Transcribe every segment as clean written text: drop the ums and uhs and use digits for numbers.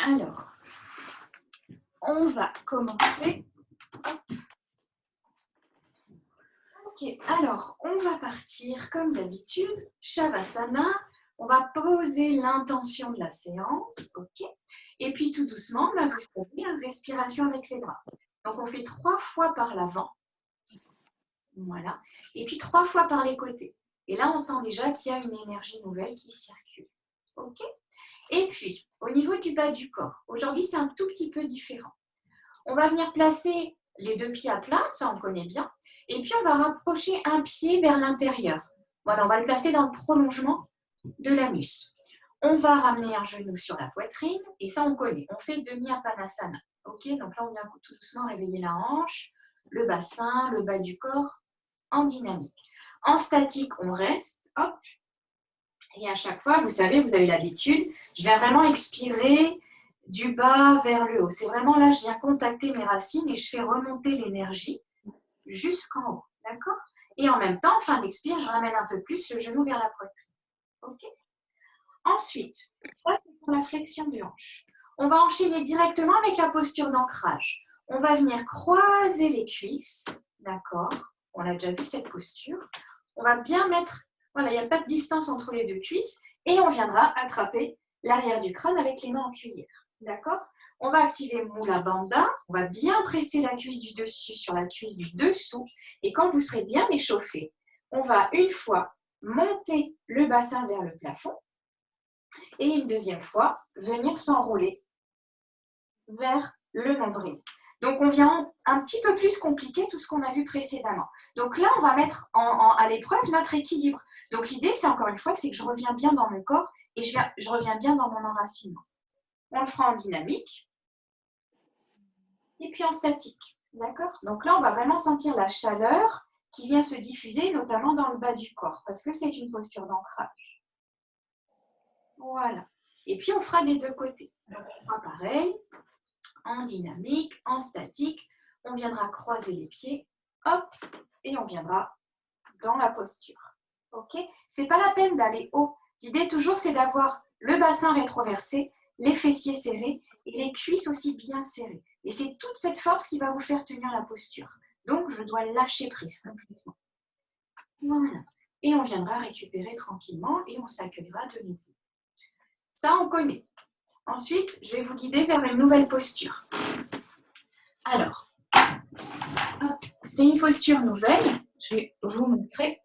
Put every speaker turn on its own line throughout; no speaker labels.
Alors, on va commencer. Hop. Ok, alors, on va partir comme d'habitude, Shavasana. On va poser l'intention de la séance, ok. Et puis tout doucement, vous savez, respiration avec les bras. Donc on fait 3 fois par l'avant, voilà. Et puis 3 fois par les côtés. Et là, on sent déjà qu'il y a une énergie nouvelle qui circule, ok. Et puis, au niveau du bas du corps, aujourd'hui c'est un tout petit peu différent. On va venir placer les 2 pieds à plat, ça on connaît bien. Et puis on va rapprocher un pied vers l'intérieur. Voilà, on va le placer dans le prolongement de l'anus. On va ramener un genou sur la poitrine, et ça on connaît. On fait demi-apanasana. Ok, donc là on vient tout doucement réveiller la hanche, le bassin, le bas du corps, en dynamique. En statique, on reste, hop. Et à chaque fois, vous savez, vous avez l'habitude, je vais vraiment expirer du bas vers le haut. C'est vraiment là, je viens contacter mes racines et je fais remonter l'énergie jusqu'en haut. D'accord? Et en même temps, en fin d'expire, je ramène un peu plus le genou vers la poitrine. Ok? Ensuite, ça c'est pour la flexion de hanche. On va enchaîner directement avec la posture d'ancrage. On va venir croiser les cuisses. D'accord? On a déjà vu cette posture. On va bien mettre, voilà, il n'y a pas de distance entre les 2 cuisses. Et on viendra attraper l'arrière du crâne avec les mains en cuillère. D'accord? On va activer Mula Bandha. On va bien presser la cuisse du dessus sur la cuisse du dessous. Et quand vous serez bien échauffé, on va une fois monter le bassin vers le plafond. Et une deuxième fois, venir s'enrouler vers le nombril. Donc, on vient un petit peu plus compliquer tout ce qu'on a vu précédemment. Donc là, on va mettre à l'épreuve notre équilibre. Donc, l'idée, c'est encore une fois, c'est que je reviens bien dans mon corps et je reviens bien dans mon enracinement. On le fera en dynamique et puis en statique. D'accord? Donc là, on va vraiment sentir la chaleur qui vient se diffuser, notamment dans le bas du corps, parce que c'est une posture d'ancrage. Voilà. Et puis, on fera des 2 côtés. Donc, on fera pareil, en dynamique, en statique. On viendra croiser les pieds, hop, et on viendra dans la posture. Ok? C'est pas la peine d'aller haut. L'idée, toujours, c'est d'avoir le bassin rétroversé, les fessiers serrés et les cuisses aussi bien serrées. Et c'est toute cette force qui va vous faire tenir la posture. Donc, je dois lâcher prise complètement. Voilà. Et on viendra récupérer tranquillement et on s'accueillera de nouveau. Ça, on connaît. Ensuite, je vais vous guider vers une nouvelle posture. Alors, c'est une posture nouvelle. Je vais vous montrer.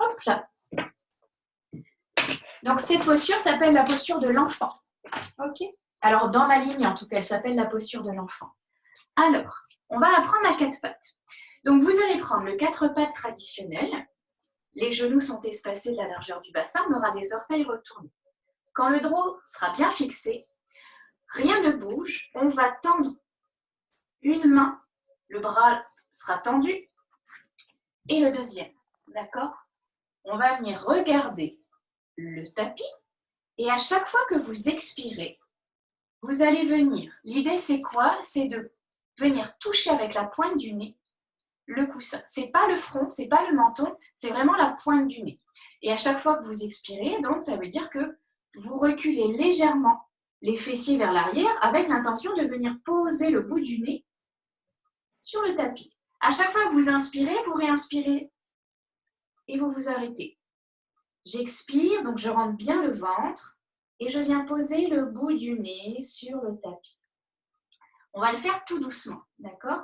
Hop là. Donc, cette posture s'appelle la posture de l'enfant. Ok? Alors, dans ma ligne, en tout cas, elle s'appelle la posture de l'enfant. Alors, on va apprendre à 4 pattes. Donc, vous allez prendre le 4 pattes traditionnel. Les genoux sont espacés de la largeur du bassin. On aura les orteils retournés. Quand le dos sera bien fixé, rien ne bouge. On va tendre une main. Le bras sera tendu. Et le deuxième. D'accord? On va venir regarder le tapis. Et à chaque fois que vous expirez, vous allez venir. L'idée, c'est quoi? C'est de venir toucher avec la pointe du nez le coussin. Ce n'est pas le front, ce n'est pas le menton, c'est vraiment la pointe du nez. Et à chaque fois que vous expirez, donc, ça veut dire que vous reculez légèrement les fessiers vers l'arrière avec l'intention de venir poser le bout du nez sur le tapis. À chaque fois que vous inspirez, vous réinspirez et vous vous arrêtez. J'expire, donc je rentre bien le ventre et je viens poser le bout du nez sur le tapis. On va le faire tout doucement, d'accord?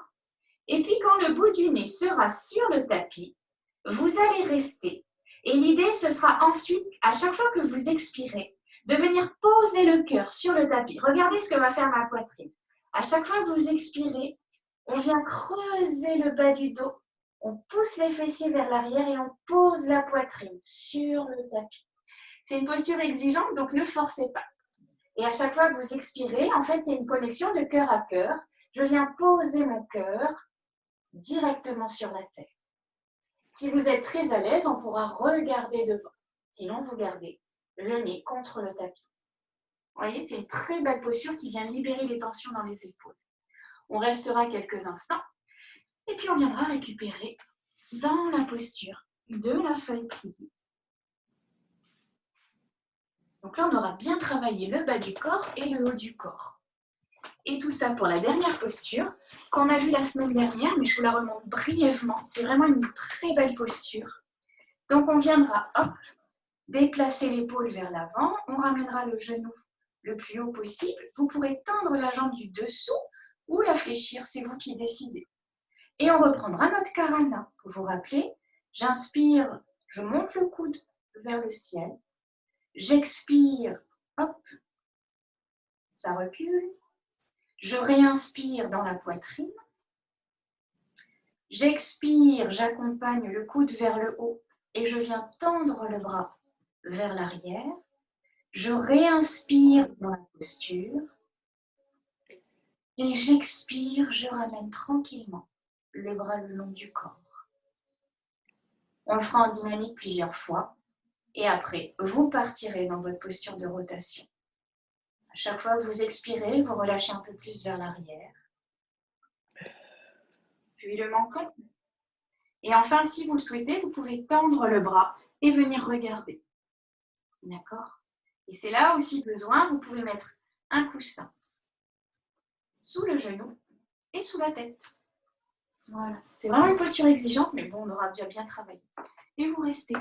Et puis quand le bout du nez sera sur le tapis, vous allez rester. Et l'idée, ce sera ensuite, à chaque fois que vous expirez, de venir poser le cœur sur le tapis. Regardez ce que va faire ma poitrine. À chaque fois que vous expirez, on vient creuser le bas du dos. On pousse les fessiers vers l'arrière et on pose la poitrine sur le tapis. C'est une posture exigeante, donc ne forcez pas. Et à chaque fois que vous expirez, en fait, c'est une connexion de cœur à cœur. Je viens poser mon cœur directement sur la terre. Si vous êtes très à l'aise, on pourra regarder devant. Sinon, vous gardez le nez contre le tapis. Vous voyez, c'est une très belle posture qui vient libérer les tensions dans les épaules. On restera quelques instants. Et puis, on viendra récupérer dans la posture de la feuille pliée. Donc là, on aura bien travaillé le bas du corps et le haut du corps. Et tout ça pour la dernière posture qu'on a vue la semaine dernière, mais je vous la remonte brièvement. C'est vraiment une très belle posture. Donc on viendra, hop, déplacer l'épaule vers l'avant. On ramènera le genou le plus haut possible. Vous pourrez tendre la jambe du dessous ou la fléchir, c'est vous qui décidez. Et on reprendra notre karana. Vous vous rappelez, j'inspire, je monte le coude vers le ciel. J'expire, hop, ça recule. Je réinspire dans la poitrine. J'expire, j'accompagne le coude vers le haut et je viens tendre le bras vers l'arrière. Je réinspire dans la posture. Et j'expire, je ramène tranquillement le bras le long du corps. On le fera en dynamique plusieurs fois. Et après, vous partirez dans votre posture de rotation. À chaque fois que vous expirez, vous relâchez un peu plus vers l'arrière. Puis le menton. Et enfin, si vous le souhaitez, vous pouvez tendre le bras et venir regarder. D'accord? Et c'est là aussi besoin, vous pouvez mettre un coussin sous le genou et sous la tête. Voilà. C'est vraiment une posture exigeante, mais bon, on aura déjà bien travaillé. Et vous restez.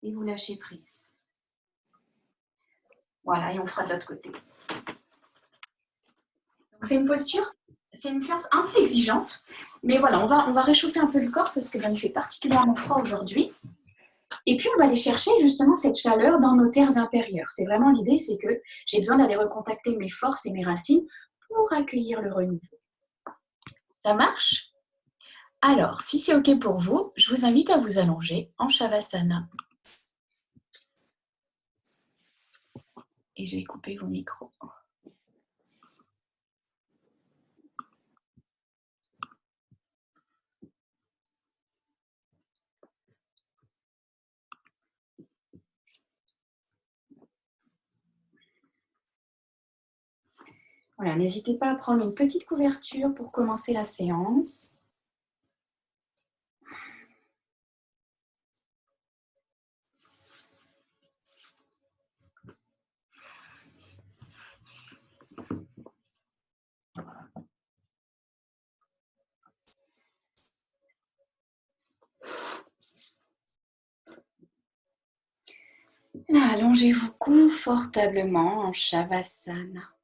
Et vous lâchez prise. Voilà, et on fera de l'autre côté. Donc c'est une posture, c'est une séance un peu exigeante, mais voilà, on va réchauffer un peu le corps parce que il fait particulièrement froid aujourd'hui. Et puis on va aller chercher justement cette chaleur dans nos terres intérieures. C'est vraiment l'idée, c'est que j'ai besoin d'aller recontacter mes forces et mes racines pour accueillir le renouveau. Ça marche? Alors, si c'est OK pour vous, je vous invite à vous allonger en Shavasana. Et je vais couper vos micros. Voilà, n'hésitez pas à prendre une petite couverture pour commencer la séance. Là, allongez-vous confortablement en Shavasana.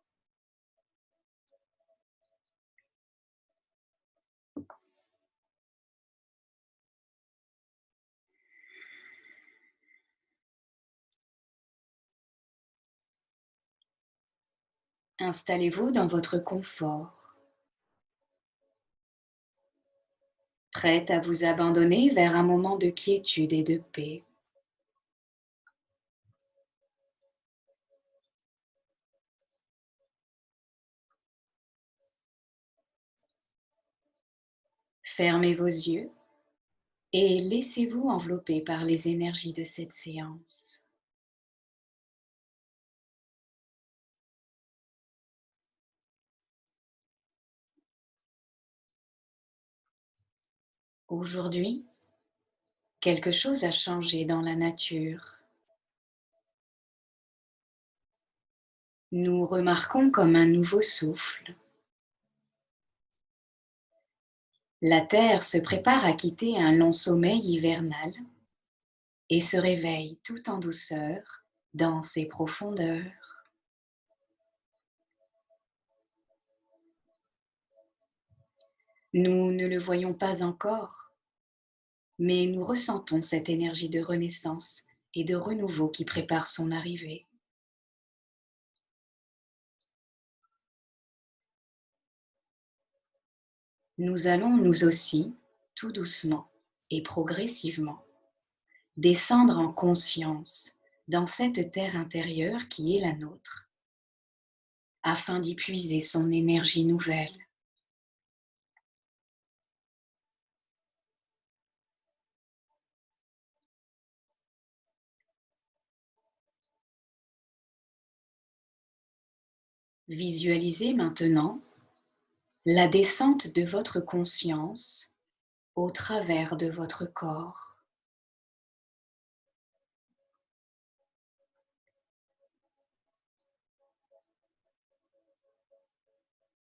Installez-vous dans votre confort, prête à vous abandonner vers un moment de quiétude et de paix. Fermez vos yeux et laissez-vous envelopper par les énergies de cette séance. Aujourd'hui, quelque chose a changé dans la nature. Nous remarquons comme un nouveau souffle. La Terre se prépare à quitter un long sommeil hivernal et se réveille tout en douceur dans ses profondeurs. Nous ne le voyons pas encore, mais nous ressentons cette énergie de renaissance et de renouveau qui prépare son arrivée. Nous allons nous aussi, tout doucement et progressivement, descendre en conscience dans cette terre intérieure qui est la nôtre, afin d'y puiser son énergie nouvelle. Visualisez maintenant la descente de votre conscience au travers de votre corps.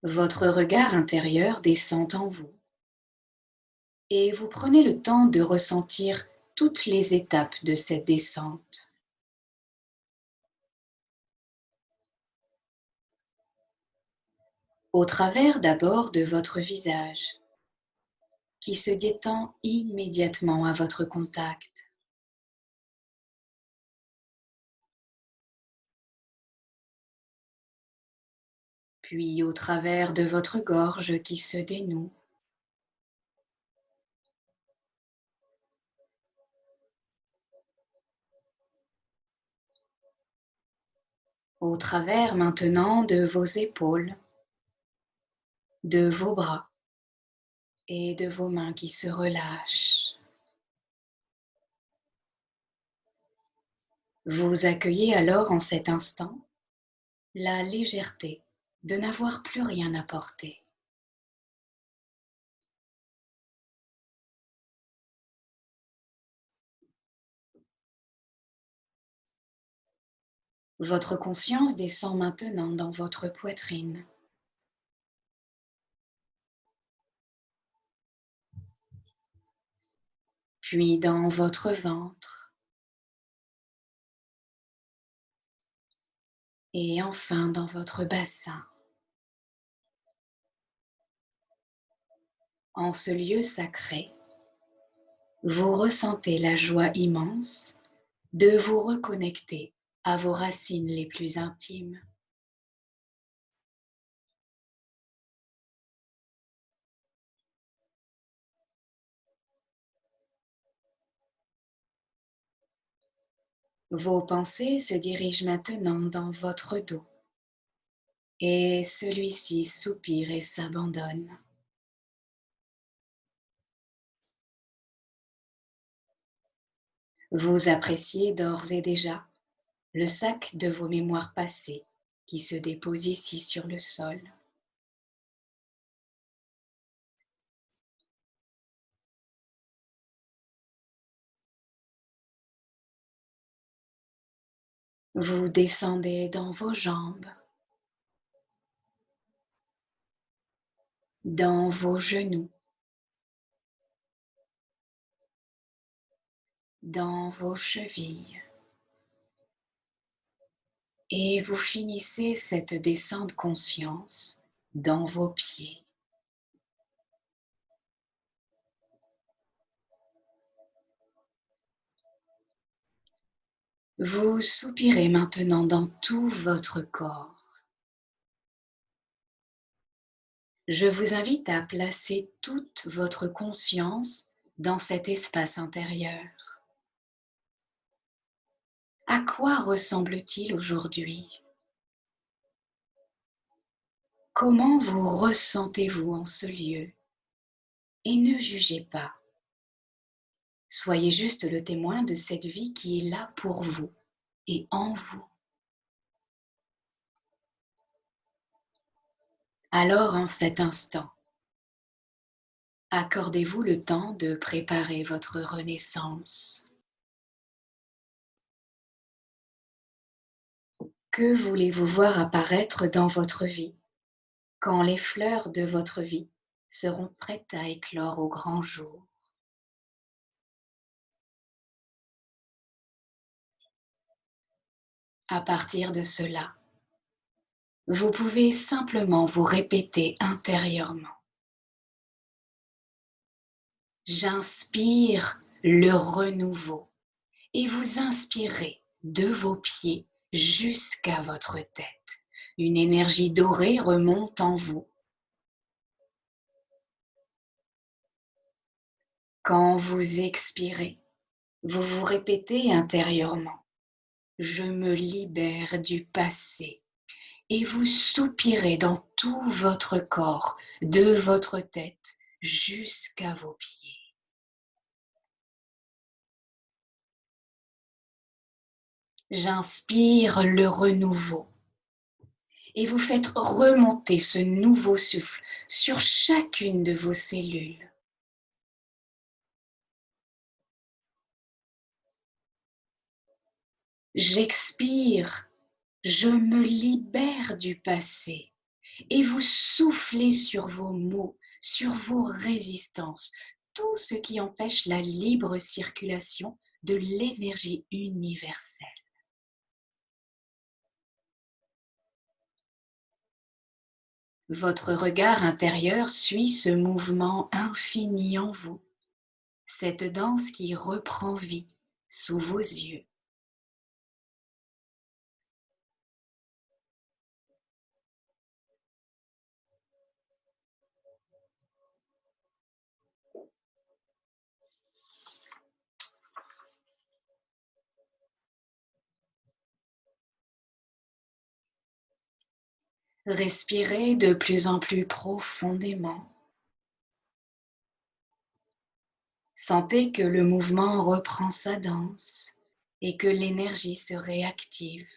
Votre regard intérieur descend en vous et vous prenez le temps de ressentir toutes les étapes de cette descente. Au travers d'abord de votre visage, qui se détend immédiatement à votre contact. Puis au travers de votre gorge qui se dénoue. Au travers maintenant de vos épaules, de vos bras et de vos mains qui se relâchent. Vous accueillez alors en cet instant la légèreté de n'avoir plus rien à porter. Votre conscience descend maintenant dans votre poitrine. Puis dans votre ventre. Et enfin dans votre bassin. En ce lieu sacré, vous ressentez la joie immense de vous reconnecter à vos racines les plus intimes. Vos pensées se dirigent maintenant dans votre dos et celui-ci soupire et s'abandonne. Vous appréciez d'ores et déjà le sac de vos mémoires passées qui se dépose ici sur le sol. Vous descendez dans vos jambes, dans vos genoux, dans vos chevilles. Et vous finissez cette descente conscience dans vos pieds. Vous soupirez maintenant dans tout votre corps. Je vous invite à placer toute votre conscience dans cet espace intérieur. À quoi ressemble-t-il aujourd'hui? Comment vous ressentez-vous en ce lieu? Et ne jugez pas. Soyez juste le témoin de cette vie qui est là pour vous et en vous. Alors, en cet instant, accordez-vous le temps de préparer votre renaissance. Que voulez-vous voir apparaître dans votre vie quand les fleurs de votre vie seront prêtes à éclore au grand jour? À partir de cela, vous pouvez simplement vous répéter intérieurement. J'inspire le renouveau et vous inspirez de vos pieds jusqu'à votre tête. Une énergie dorée remonte en vous. Quand vous expirez, vous vous répétez intérieurement. Je me libère du passé et vous soupirez dans tout votre corps, de votre tête jusqu'à vos pieds. J'inspire le renouveau et vous faites remonter ce nouveau souffle sur chacune de vos cellules. J'expire, je me libère du passé et vous soufflez sur vos maux, sur vos résistances, tout ce qui empêche la libre circulation de l'énergie universelle. Votre regard intérieur suit ce mouvement infini en vous, cette danse qui reprend vie sous vos yeux. Respirez de plus en plus profondément. Sentez que le mouvement reprend sa danse et que l'énergie se réactive.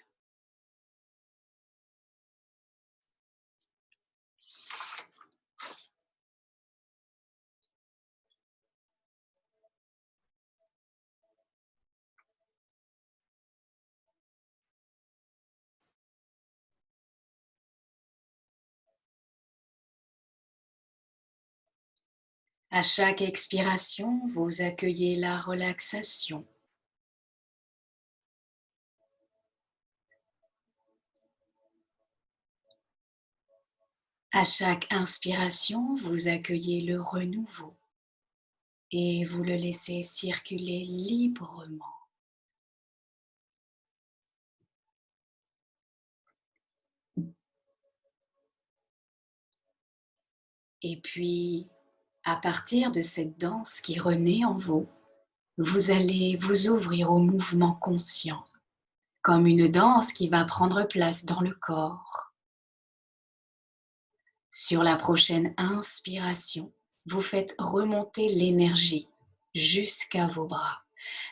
À chaque expiration, vous accueillez la relaxation. À chaque inspiration, vous accueillez le renouveau et vous le laissez circuler librement. Et puis, à partir de cette danse qui renaît en vous, vous allez vous ouvrir au mouvement conscient, comme une danse qui va prendre place dans le corps. Sur la prochaine inspiration, vous faites remonter l'énergie jusqu'à vos bras.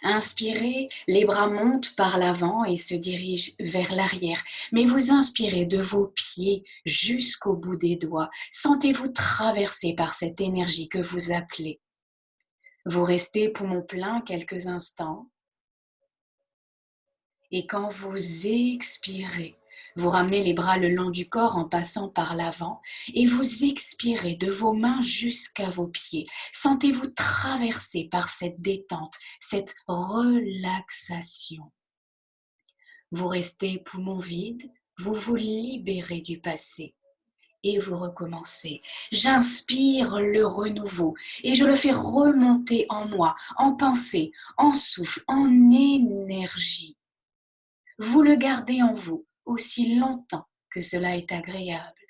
Inspirez, les bras montent par l'avant et se dirigent vers l'arrière. Mais vous inspirez de vos pieds jusqu'au bout des doigts. Sentez-vous traversé par cette énergie que vous appelez. Vous restez poumon plein quelques instants. Et quand vous expirez, vous ramenez les bras le long du corps en passant par l'avant et vous expirez de vos mains jusqu'à vos pieds. Sentez-vous traversé par cette détente, cette relaxation. Vous restez poumon vide, vous vous libérez du passé et vous recommencez. J'inspire le renouveau et je le fais remonter en moi, en pensée, en souffle, en énergie. Vous le gardez en vous aussi longtemps que cela est agréable.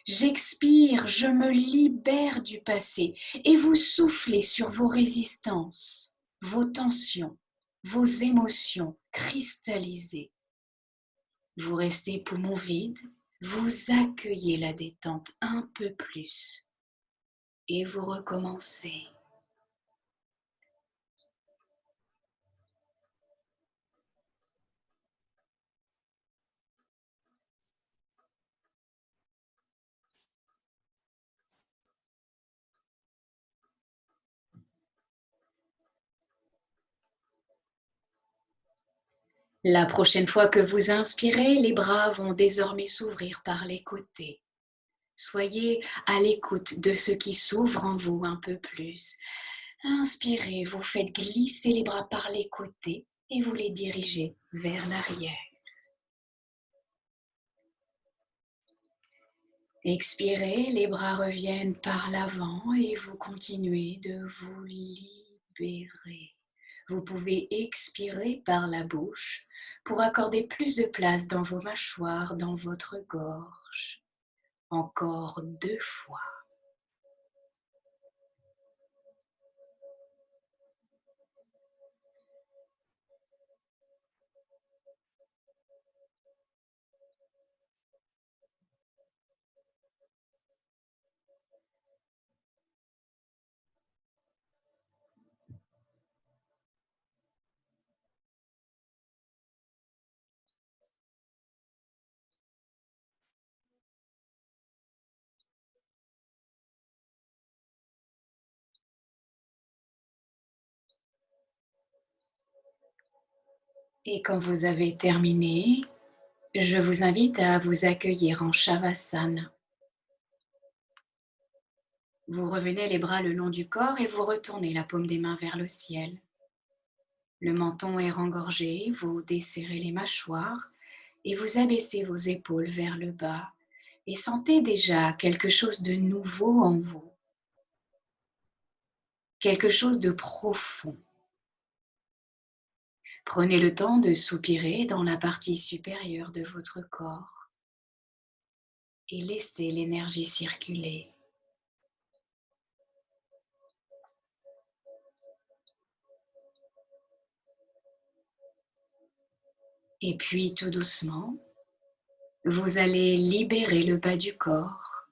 J'expire, je me libère du passé et vous soufflez sur vos résistances, vos tensions, vos émotions cristallisées. Vous restez poumon vide, vous accueillez la détente un peu plus et vous recommencez. La prochaine fois que vous inspirez, les bras vont désormais s'ouvrir par les côtés. Soyez à l'écoute de ce qui s'ouvre en vous un peu plus. Inspirez, vous faites glisser les bras par les côtés et vous les dirigez vers l'arrière. Expirez, les bras reviennent par l'avant et vous continuez de vous libérer. Vous pouvez expirer par la bouche pour accorder plus de place dans vos mâchoires, dans votre gorge. Encore 2 fois. Et quand vous avez terminé, Je vous invite à vous accueillir en Shavasana. Vous revenez les bras le long du corps et vous retournez la paume des mains vers le ciel. Le menton est rengorgé, vous desserrez les mâchoires et vous abaissez vos épaules vers le bas et sentez déjà quelque chose de nouveau en vous, quelque chose de profond. Prenez le temps de soupirer dans la partie supérieure de votre corps et laissez l'énergie circuler. Et puis tout doucement, vous allez libérer le bas du corps.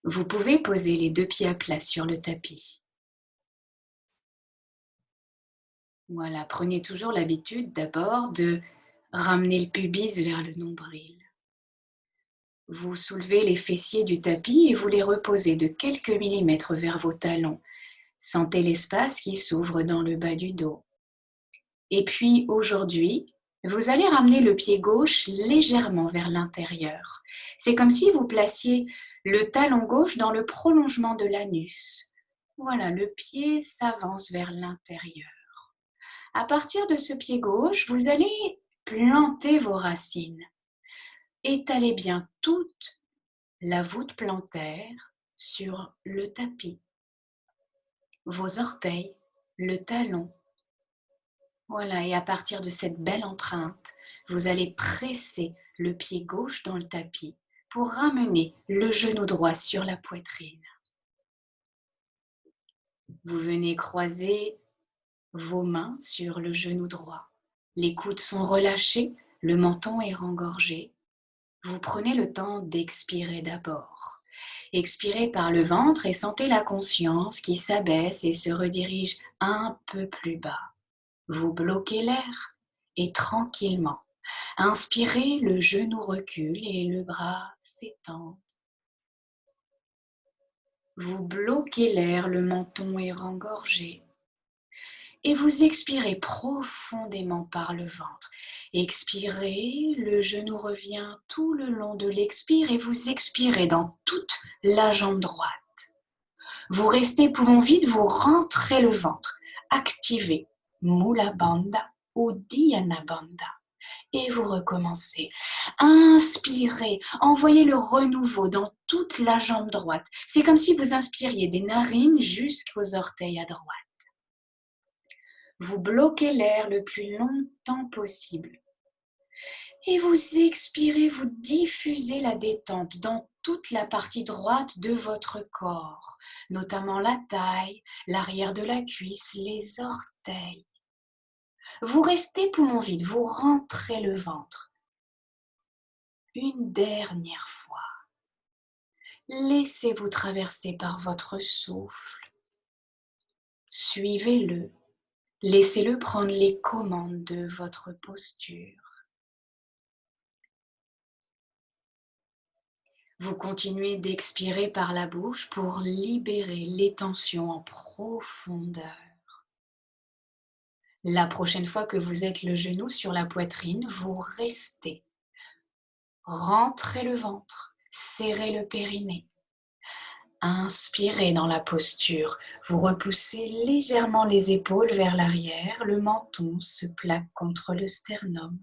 Vous pouvez poser les 2 pieds à plat sur le tapis. Voilà, prenez toujours l'habitude d'abord de ramener le pubis vers le nombril. Vous soulevez les fessiers du tapis et vous les reposez de quelques millimètres vers vos talons. Sentez l'espace qui s'ouvre dans le bas du dos. Et puis aujourd'hui, vous allez ramener le pied gauche légèrement vers l'intérieur. C'est comme si vous placiez le talon gauche dans le prolongement de l'anus. Voilà, le pied s'avance vers l'intérieur. À partir de ce pied gauche, vous allez planter vos racines. Étalez bien toute la voûte plantaire sur le tapis. Vos orteils, le talon. Voilà, et à partir de cette belle empreinte, vous allez presser le pied gauche dans le tapis pour ramener le genou droit sur la poitrine. Vous venez croiser vos mains sur le genou droit. Les coudes sont relâchés, le menton est rengorgé. Vous prenez le temps d'expirer d'abord. Expirez par le ventre et sentez la conscience qui s'abaisse et se redirige un peu plus bas. Vous bloquez l'air et tranquillement, inspirez, le genou recule et le bras s'étend. Vous bloquez l'air, le menton est rengorgé. Et vous expirez profondément par le ventre. Expirez, le genou revient tout le long de l'expire et vous expirez dans toute la jambe droite. Vous restez poumon vide, vous rentrez le ventre. Activez Mula Bandha ou Dhyana Bandha. Et vous recommencez. Inspirez, envoyez le renouveau dans toute la jambe droite. C'est comme si vous inspiriez des narines jusqu'aux orteils à droite. Vous bloquez l'air le plus longtemps possible. Et vous expirez, vous diffusez la détente dans toute la partie droite de votre corps, notamment la taille, l'arrière de la cuisse, les orteils. Vous restez poumon vide, vous rentrez le ventre. Une dernière fois. Laissez-vous traverser par votre souffle. Suivez-le. Laissez-le prendre les commandes de votre posture. Vous continuez d'expirer par la bouche pour libérer les tensions en profondeur. La prochaine fois que vous êtes le genou sur la poitrine, vous restez. Rentrez le ventre, serrez le périnée. Inspirez dans la posture. Vous repoussez légèrement les épaules vers l'arrière, le menton se plaque contre le sternum.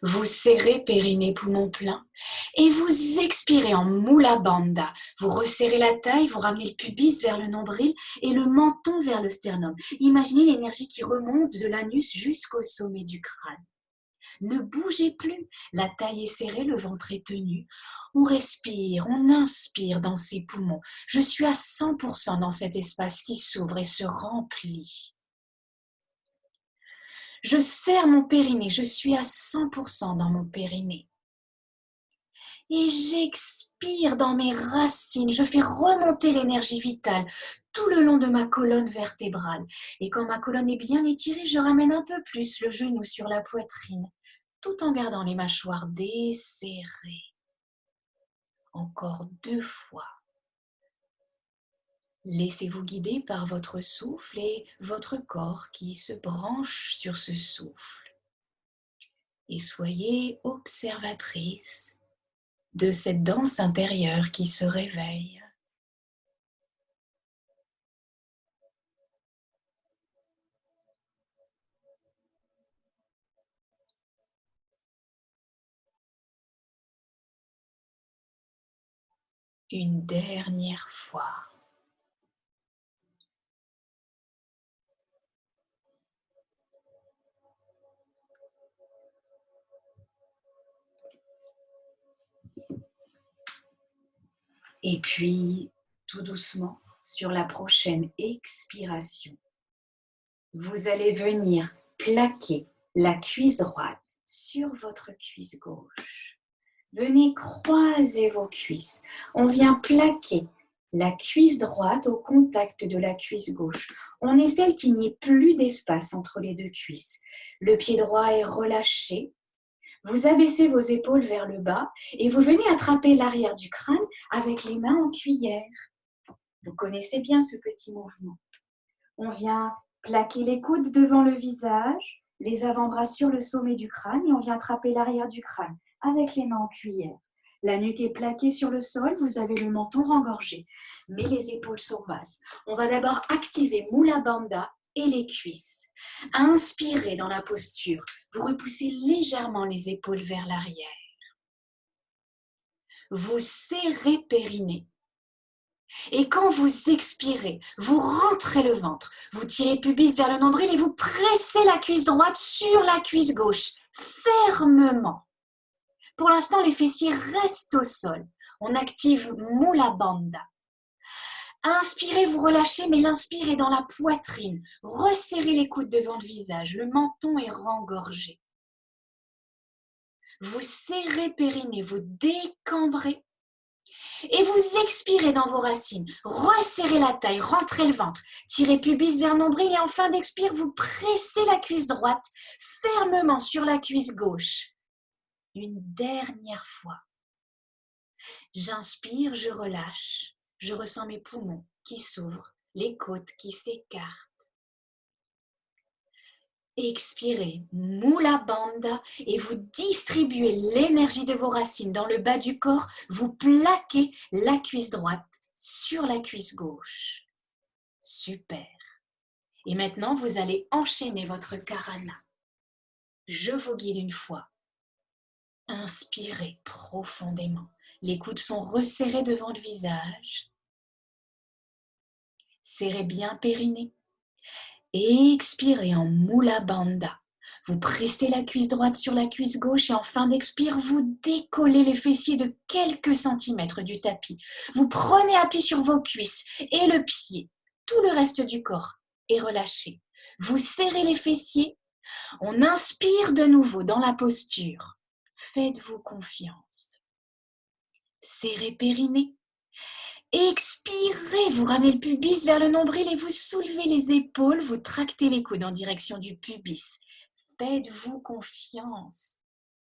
Vous serrez périnée poumon plein et vous expirez en Mula Bandha. Vous resserrez la taille, vous ramenez le pubis vers le nombril et le menton vers le sternum. Imaginez l'énergie qui remonte de l'anus jusqu'au sommet du crâne. Ne bougez plus, la taille est serrée, le ventre est tenu. On respire, on inspire dans ses poumons. Je suis à 100% dans cet espace qui s'ouvre et se remplit. Je serre mon périnée, je suis à 100% dans mon périnée. Et j'expire dans mes racines, je fais remonter l'énergie vitale tout le long de ma colonne vertébrale. Et quand ma colonne est bien étirée, je ramène un peu plus le genou sur la poitrine, tout en gardant les mâchoires desserrées. Encore 2 fois. Laissez-vous guider par votre souffle et votre corps qui se branche sur ce souffle. et soyez observatrice de cette danse intérieure qui se réveille. Une dernière fois. Et puis, tout doucement, sur la prochaine expiration, vous allez venir plaquer la cuisse droite sur votre cuisse gauche. Venez croiser vos cuisses. On vient plaquer la cuisse droite au contact de la cuisse gauche. On essaie qu'il n'y ait plus d'espace entre les deux cuisses. Le pied droit est relâché. Vous abaissez vos épaules vers le bas et vous venez attraper l'arrière du crâne avec les mains en cuillère. Vous connaissez bien ce petit mouvement. On vient plaquer les coudes devant le visage, les avant-bras sur le sommet du crâne et on vient attraper l'arrière du crâne avec les mains en cuillère. La nuque est plaquée sur le sol, vous avez le menton rengorgé, mais les épaules sont basses. On va d'abord activer Mula Bandha et les cuisses. Inspirez dans la posture, vous repoussez légèrement les épaules vers l'arrière. Vous serrez périnée. Et quand vous expirez, vous rentrez le ventre, vous tirez pubis vers le nombril et vous pressez la cuisse droite sur la cuisse gauche, fermement. Pour l'instant, les fessiers restent au sol. On active Mula Bandha. Inspirez, vous relâchez, mais l'inspire est dans la poitrine. Resserrez les coudes devant le visage, le menton est rengorgé. Vous serrez périnée, vous décambrez. Et vous expirez dans vos racines. Resserrez la taille, rentrez le ventre. Tirez pubis vers nombril et en fin d'expire, vous pressez la cuisse droite fermement sur la cuisse gauche. Une dernière fois. J'inspire, je relâche. Je ressens mes poumons qui s'ouvrent, les côtes qui s'écartent. Expirez, Mula Bandha, et vous distribuez l'énergie de vos racines dans le bas du corps. Vous plaquez la cuisse droite sur la cuisse gauche. Super. Et maintenant, vous allez enchaîner votre Karana. Je vous guide une fois. Inspirez profondément. Les coudes sont resserrés devant le visage. Serrez bien périnée. Expirez en Mula Bandha. Vous pressez la cuisse droite sur la cuisse gauche et en fin d'expire, vous décollez les fessiers de quelques centimètres du tapis. Vous prenez appui sur vos cuisses et le pied. Tout le reste du corps est relâché. Vous serrez les fessiers. On inspire de nouveau dans la posture. Faites-vous confiance. Serrez périnée. Expirez, vous ramenez le pubis vers le nombril et vous soulevez les épaules, vous tractez les coudes en direction du pubis. Faites-vous confiance.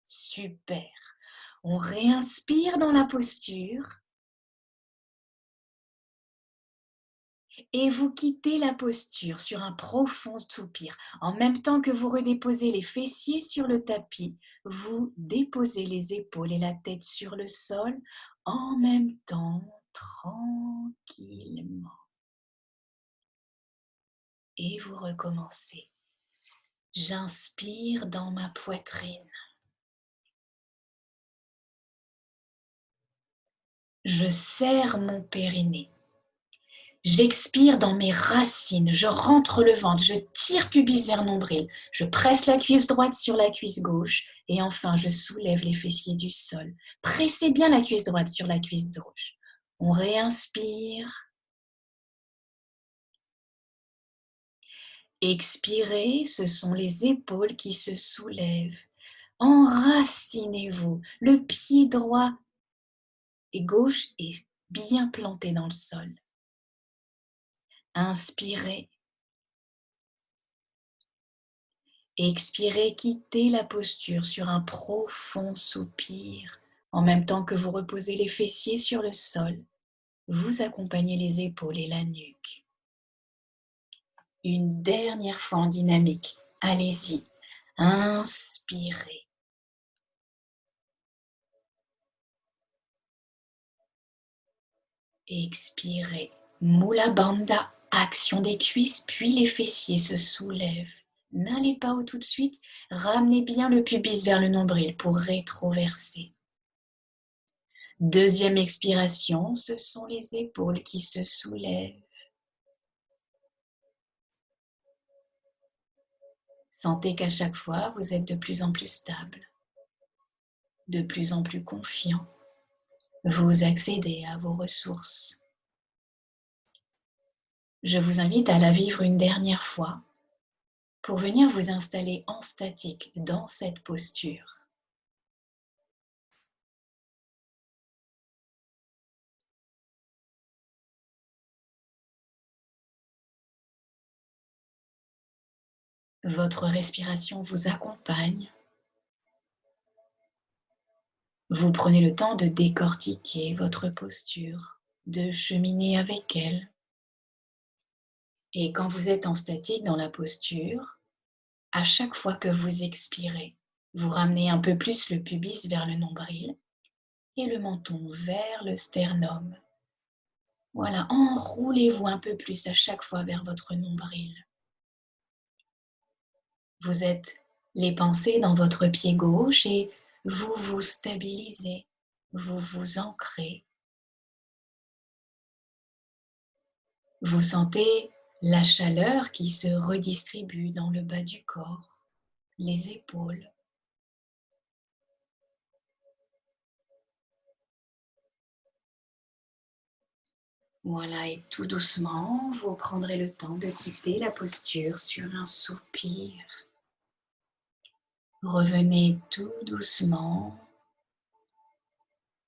Super. On réinspire dans la posture et vous quittez la posture sur un profond soupir. En même temps que vous redéposez les fessiers sur le tapis, vous déposez les épaules et la tête sur le sol en même temps, tranquillement. Et vous recommencez. J'inspire dans ma poitrine. Je serre mon périnée. J'expire dans mes racines. Je rentre le ventre. Je tire pubis vers nombril. Je presse la cuisse droite sur la cuisse gauche. Et enfin, je soulève les fessiers du sol. Pressez bien la cuisse droite sur la cuisse gauche. On réinspire. Expirez, ce sont les épaules qui se soulèvent. Enracinez-vous. Le pied droit et gauche est bien planté dans le sol. Inspirez. Expirez, quittez la posture sur un profond soupir. En même temps que vous reposez les fessiers sur le sol, vous accompagnez les épaules et la nuque. Une dernière fois en dynamique. Allez-y. Inspirez. Expirez. Mula Bandha, action des cuisses, puis les fessiers se soulèvent. N'allez pas au tout de suite, ramenez bien le pubis vers le nombril pour rétroverser. Deuxième expiration, ce sont les épaules qui se soulèvent. Sentez qu'à chaque fois, vous êtes de plus en plus stable, de plus en plus confiant. Vous accédez à vos ressources. Je vous invite à la vivre une dernière fois pour venir vous installer en statique dans cette posture. Votre respiration vous accompagne. Vous prenez le temps de décortiquer votre posture, de cheminer avec elle. Et quand vous êtes en statique dans la posture, à chaque fois que vous expirez, vous ramenez un peu plus le pubis vers le nombril et le menton vers le sternum. Voilà, enroulez-vous un peu plus à chaque fois vers votre nombril. Vous êtes les pensées dans votre pied gauche et vous vous stabilisez, vous vous ancrez. Vous sentez la chaleur qui se redistribue dans le bas du corps, les épaules. Voilà, et tout doucement, vous prendrez le temps de quitter la posture sur un soupir. Revenez tout doucement.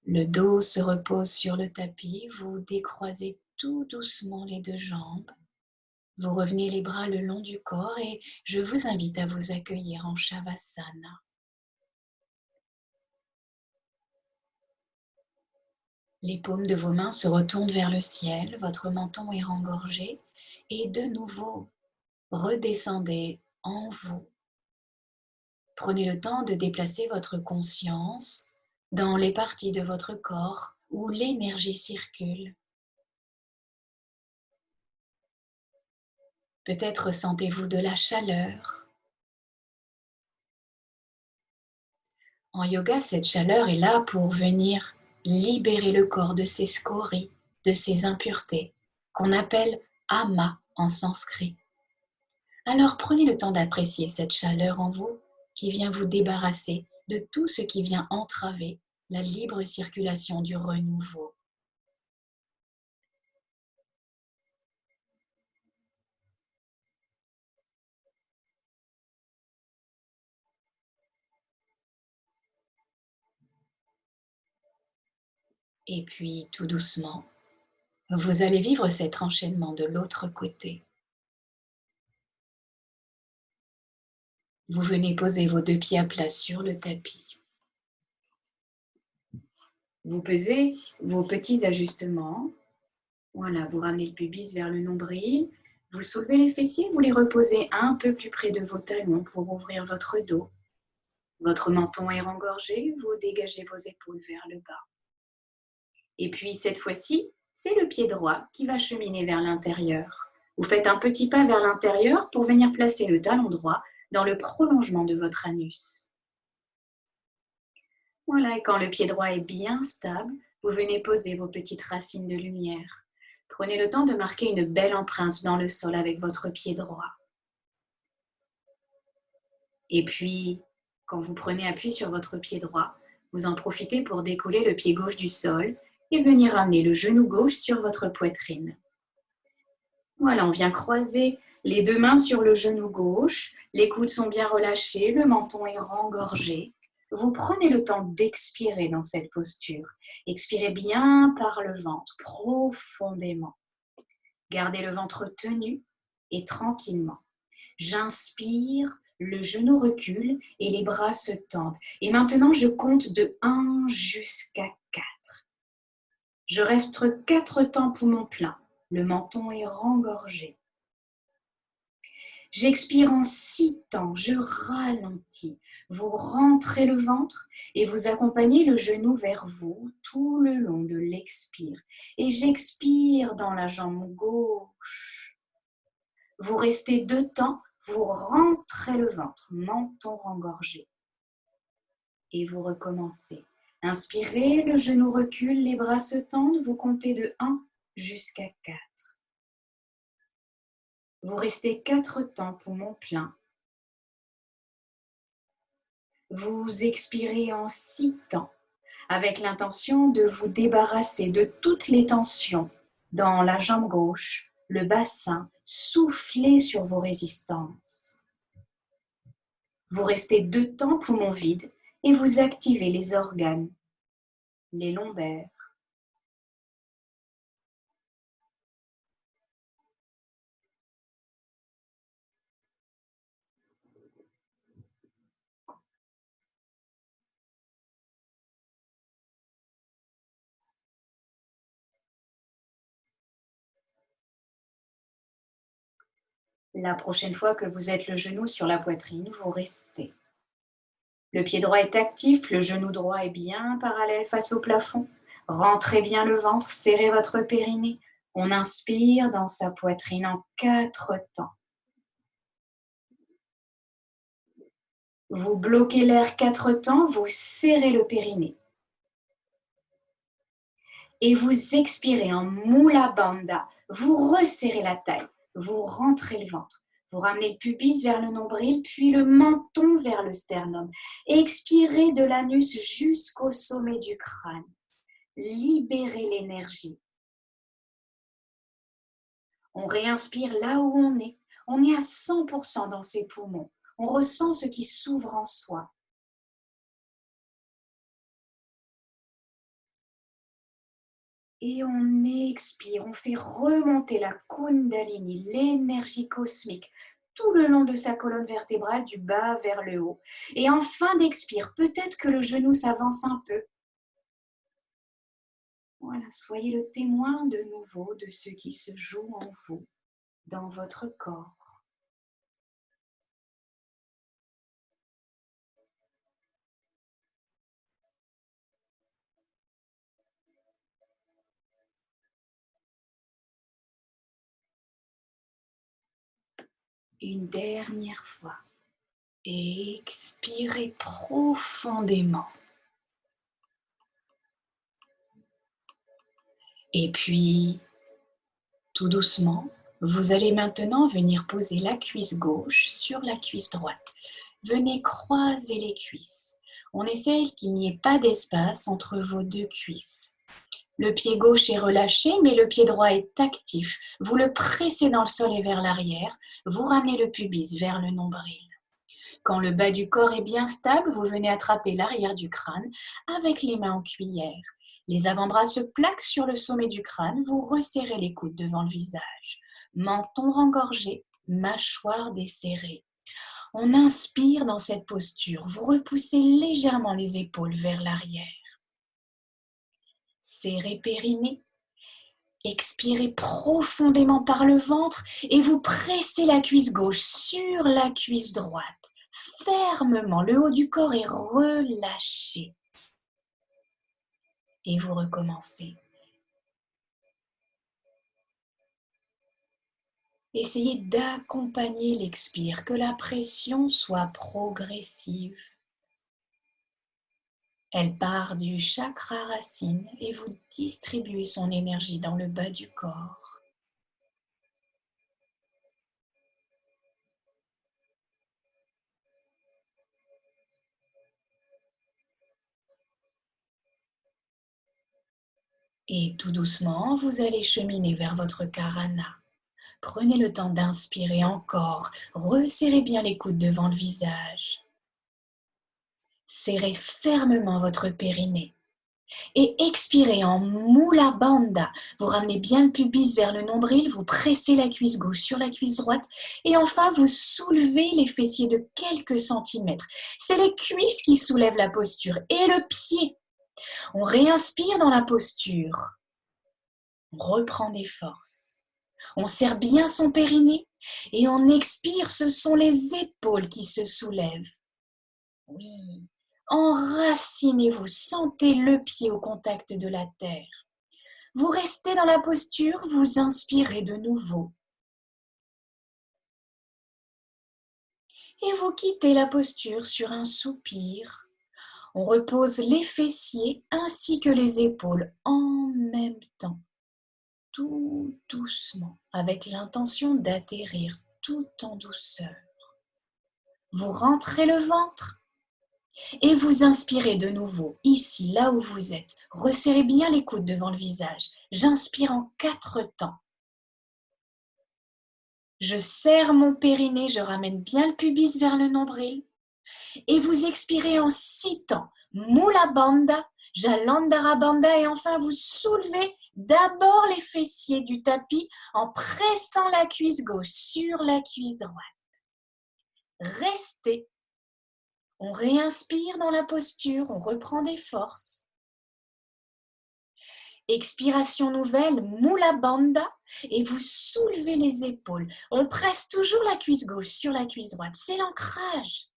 Le dos se repose sur le tapis. Vous décroisez tout doucement les deux jambes. Vous revenez les bras le long du corps et je vous invite à vous accueillir en Shavasana. Les paumes de vos mains se retournent vers le ciel, votre menton est rengorgé et de nouveau, redescendez en vous. Prenez le temps de déplacer votre conscience dans les parties de votre corps où l'énergie circule. Peut-être sentez-vous de la chaleur. En yoga, cette chaleur est là pour venir libérer le corps de ses scories, de ses impuretés, qu'on appelle ama en sanskrit. Alors prenez le temps d'apprécier cette chaleur en vous qui vient vous débarrasser de tout ce qui vient entraver la libre circulation du renouveau. Et puis tout doucement, vous allez vivre cet enchaînement de l'autre côté. Vous venez poser vos deux pieds à plat sur le tapis. Vous pesez vos petits ajustements. Voilà, vous ramenez le pubis vers le nombril. Vous soulevez les fessiers, vous les reposez un peu plus près de vos talons pour ouvrir votre dos. Votre menton est rengorgé, vous dégagez vos épaules vers le bas. Et puis cette fois-ci, c'est le pied droit qui va cheminer vers l'intérieur. Vous faites un petit pas vers l'intérieur pour venir placer le talon droit dans le prolongement de votre anus. Voilà, et quand le pied droit est bien stable, vous venez poser vos petites racines de lumière. Prenez le temps de marquer une belle empreinte dans le sol avec votre pied droit. Et puis, quand vous prenez appui sur votre pied droit, vous en profitez pour décoller le pied gauche du sol et venir amener le genou gauche sur votre poitrine. Voilà, on vient croiser les deux mains sur le genou gauche, les coudes sont bien relâchés, le menton est rengorgé. Vous prenez le temps d'expirer dans cette posture. Expirez bien par le ventre, profondément. Gardez le ventre tenu et tranquillement. J'inspire, le genou recule et les bras se tendent. Et maintenant, je compte de 1 jusqu'à 4. Je reste 4 temps poumons pleins. Le menton est rengorgé. J'expire en 6 temps, je ralentis. Vous rentrez le ventre et vous accompagnez le genou vers vous tout le long de l'expire. Et j'expire dans la jambe gauche. Vous restez 2 temps, vous rentrez le ventre, menton rengorgé. Et vous recommencez. Inspirez, le genou recule, les bras se tendent, vous comptez de 1 jusqu'à 4. Vous restez 4 temps, poumon plein. Vous expirez en 6 temps avec l'intention de vous débarrasser de toutes les tensions dans la jambe gauche, le bassin, soufflez sur vos résistances. Vous restez 2 temps, poumon vide, et vous activez les organes, les lombaires. La prochaine fois que vous êtes le genou sur la poitrine, vous restez. Le pied droit est actif, le genou droit est bien parallèle face au plafond. Rentrez bien le ventre, serrez votre périnée. On inspire dans sa poitrine en 4 temps. Vous bloquez l'air 4 temps, vous serrez le périnée. Et vous expirez en Mula Bandha. Vous resserrez la taille, vous rentrez le ventre. Vous ramenez le pubis vers le nombril, puis le menton vers le sternum. Expirez de l'anus jusqu'au sommet du crâne. Libérez l'énergie. On réinspire là où on est. On est à 100% dans ses poumons. On ressent ce qui s'ouvre en soi. Et on expire, on fait remonter la Kundalini, l'énergie cosmique, tout le long de sa colonne vertébrale, du bas vers le haut. Et en fin d'expire, peut-être que le genou s'avance un peu. Voilà, soyez le témoin de nouveau de ce qui se joue en vous, dans votre corps. Une dernière fois. Expirez profondément. Et puis, tout doucement, vous allez maintenant venir poser la cuisse gauche sur la cuisse droite. Venez croiser les cuisses. On essaye qu'il n'y ait pas d'espace entre vos 2 cuisses. Le pied gauche est relâché, mais le pied droit est actif. Vous le pressez dans le sol et vers l'arrière. Vous ramenez le pubis vers le nombril. Quand le bas du corps est bien stable, vous venez attraper l'arrière du crâne avec les mains en cuillère. Les avant-bras se plaquent sur le sommet du crâne. Vous resserrez les coudes devant le visage. Menton rengorgé, mâchoire desserrée. On inspire dans cette posture. Vous repoussez légèrement les épaules vers l'arrière. Serrez périnée. Expirez profondément par le ventre et vous pressez la cuisse gauche sur la cuisse droite. Fermement, le haut du corps est relâché. Et vous recommencez. Essayez d'accompagner l'expire, que la pression soit progressive. Elle part du chakra racine et vous distribuez son énergie dans le bas du corps. Et tout doucement, vous allez cheminer vers votre Karana. Prenez le temps d'inspirer encore. Resserrez bien les coudes devant le visage. Serrez fermement votre périnée. Et expirez en Mula Bandha. Vous ramenez bien le pubis vers le nombril, vous pressez la cuisse gauche sur la cuisse droite et enfin vous soulevez les fessiers de quelques centimètres. C'est les cuisses qui soulèvent la posture et le pied. On réinspire dans la posture. On reprend des forces. On serre bien son périnée Et on expire, ce sont les épaules qui se soulèvent. Oui, enracinez-vous, sentez le pied au contact de la terre. Vous restez dans la posture, vous inspirez de nouveau. Et vous quittez la posture sur un soupir. On repose les fessiers ainsi que les épaules en même temps, tout doucement, avec l'intention d'atterrir tout en douceur. Vous rentrez le ventre et vous inspirez de nouveau, ici, là où vous êtes. Resserrez bien les coudes devant le visage. J'inspire en 4 temps. Je serre mon périnée, je ramène bien le pubis vers le nombril. Et vous expirez en 6 temps. Mula Bandha, Jalandhara Bandha, et enfin vous soulevez d'abord les fessiers du tapis en pressant la cuisse gauche sur la cuisse droite. Restez. On réinspire dans la posture, on reprend des forces. Expiration nouvelle, Mula Bandha, et vous soulevez les épaules. On presse toujours la cuisse gauche sur la cuisse droite. C'est l'ancrage.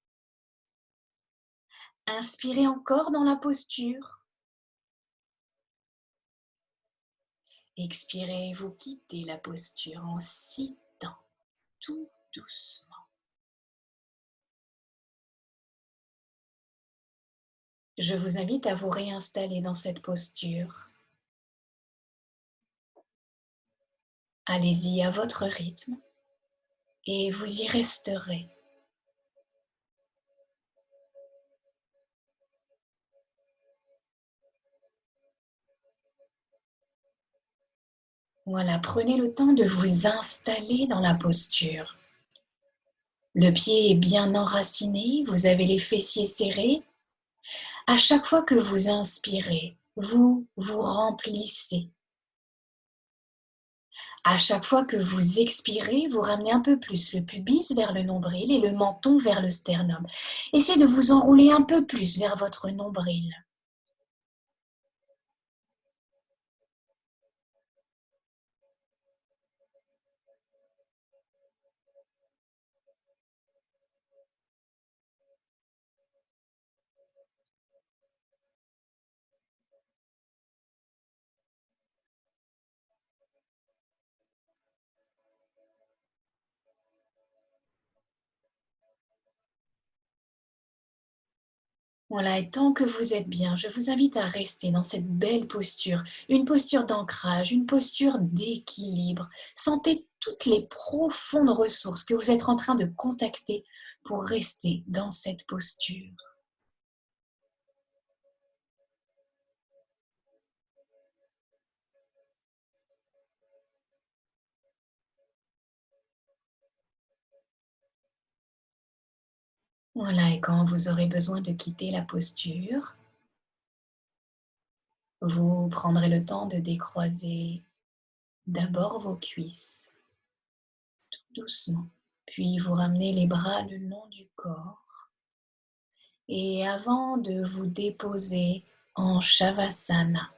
Inspirez encore dans la posture. Expirez, vous quittez la posture en 6 temps, tout doucement. Je vous invite à vous réinstaller dans cette posture. Allez-y à votre rythme et vous y resterez. Voilà, prenez le temps de vous installer dans la posture. Le pied est bien enraciné, vous avez les fessiers serrés. À chaque fois que vous inspirez, vous vous remplissez. À chaque fois que vous expirez, vous ramenez un peu plus le pubis vers le nombril et le menton vers le sternum. Essayez de vous enrouler un peu plus vers votre nombril. Voilà, et tant que vous êtes bien, je vous invite à rester dans cette belle posture, une posture d'ancrage, une posture d'équilibre. Sentez toutes les profondes ressources que vous êtes en train de contacter pour rester dans cette posture. Voilà, et quand vous aurez besoin de quitter la posture, vous prendrez le temps de décroiser d'abord vos cuisses, tout doucement, puis vous ramenez les bras le long du corps. Et avant de vous déposer en Shavasana,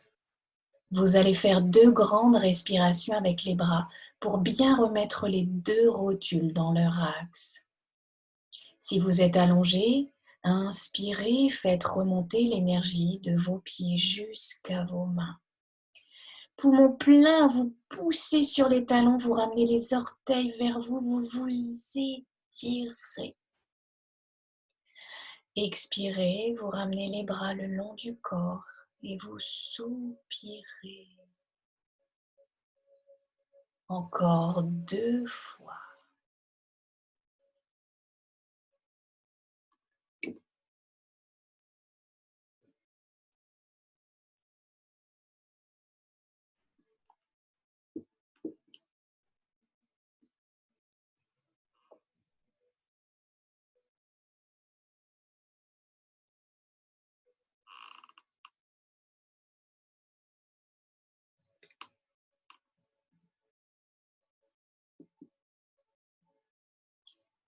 vous allez faire 2 grandes respirations avec les bras pour bien remettre les 2 rotules dans leur axe. Si vous êtes allongé, inspirez, faites remonter l'énergie de vos pieds jusqu'à vos mains. Poumon plein, vous poussez sur les talons, vous ramenez les orteils vers vous, vous vous étirez. Expirez, vous ramenez les bras le long du corps et vous soupirez. Encore 2 fois.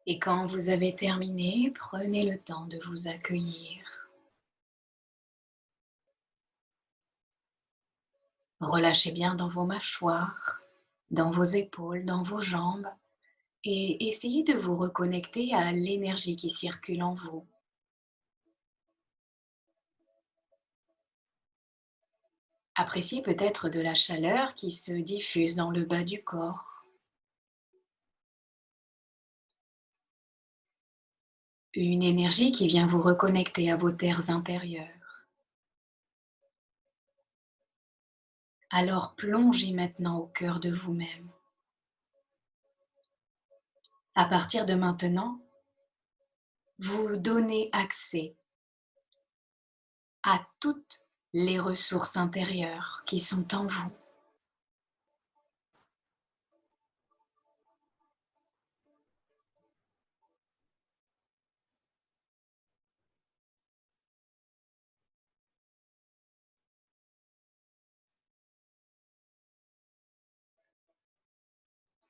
Et quand vous avez terminé, prenez le temps de vous accueillir. Relâchez bien dans vos mâchoires, dans vos épaules, dans vos jambes. et essayez de vous reconnecter à l'énergie qui circule en vous. Appréciez peut-être de la chaleur qui se diffuse dans le bas du corps. Une énergie qui vient vous reconnecter à vos terres intérieures. Alors plongez maintenant au cœur de vous-même. À partir de maintenant, vous donnez accès à toutes les ressources intérieures qui sont en vous.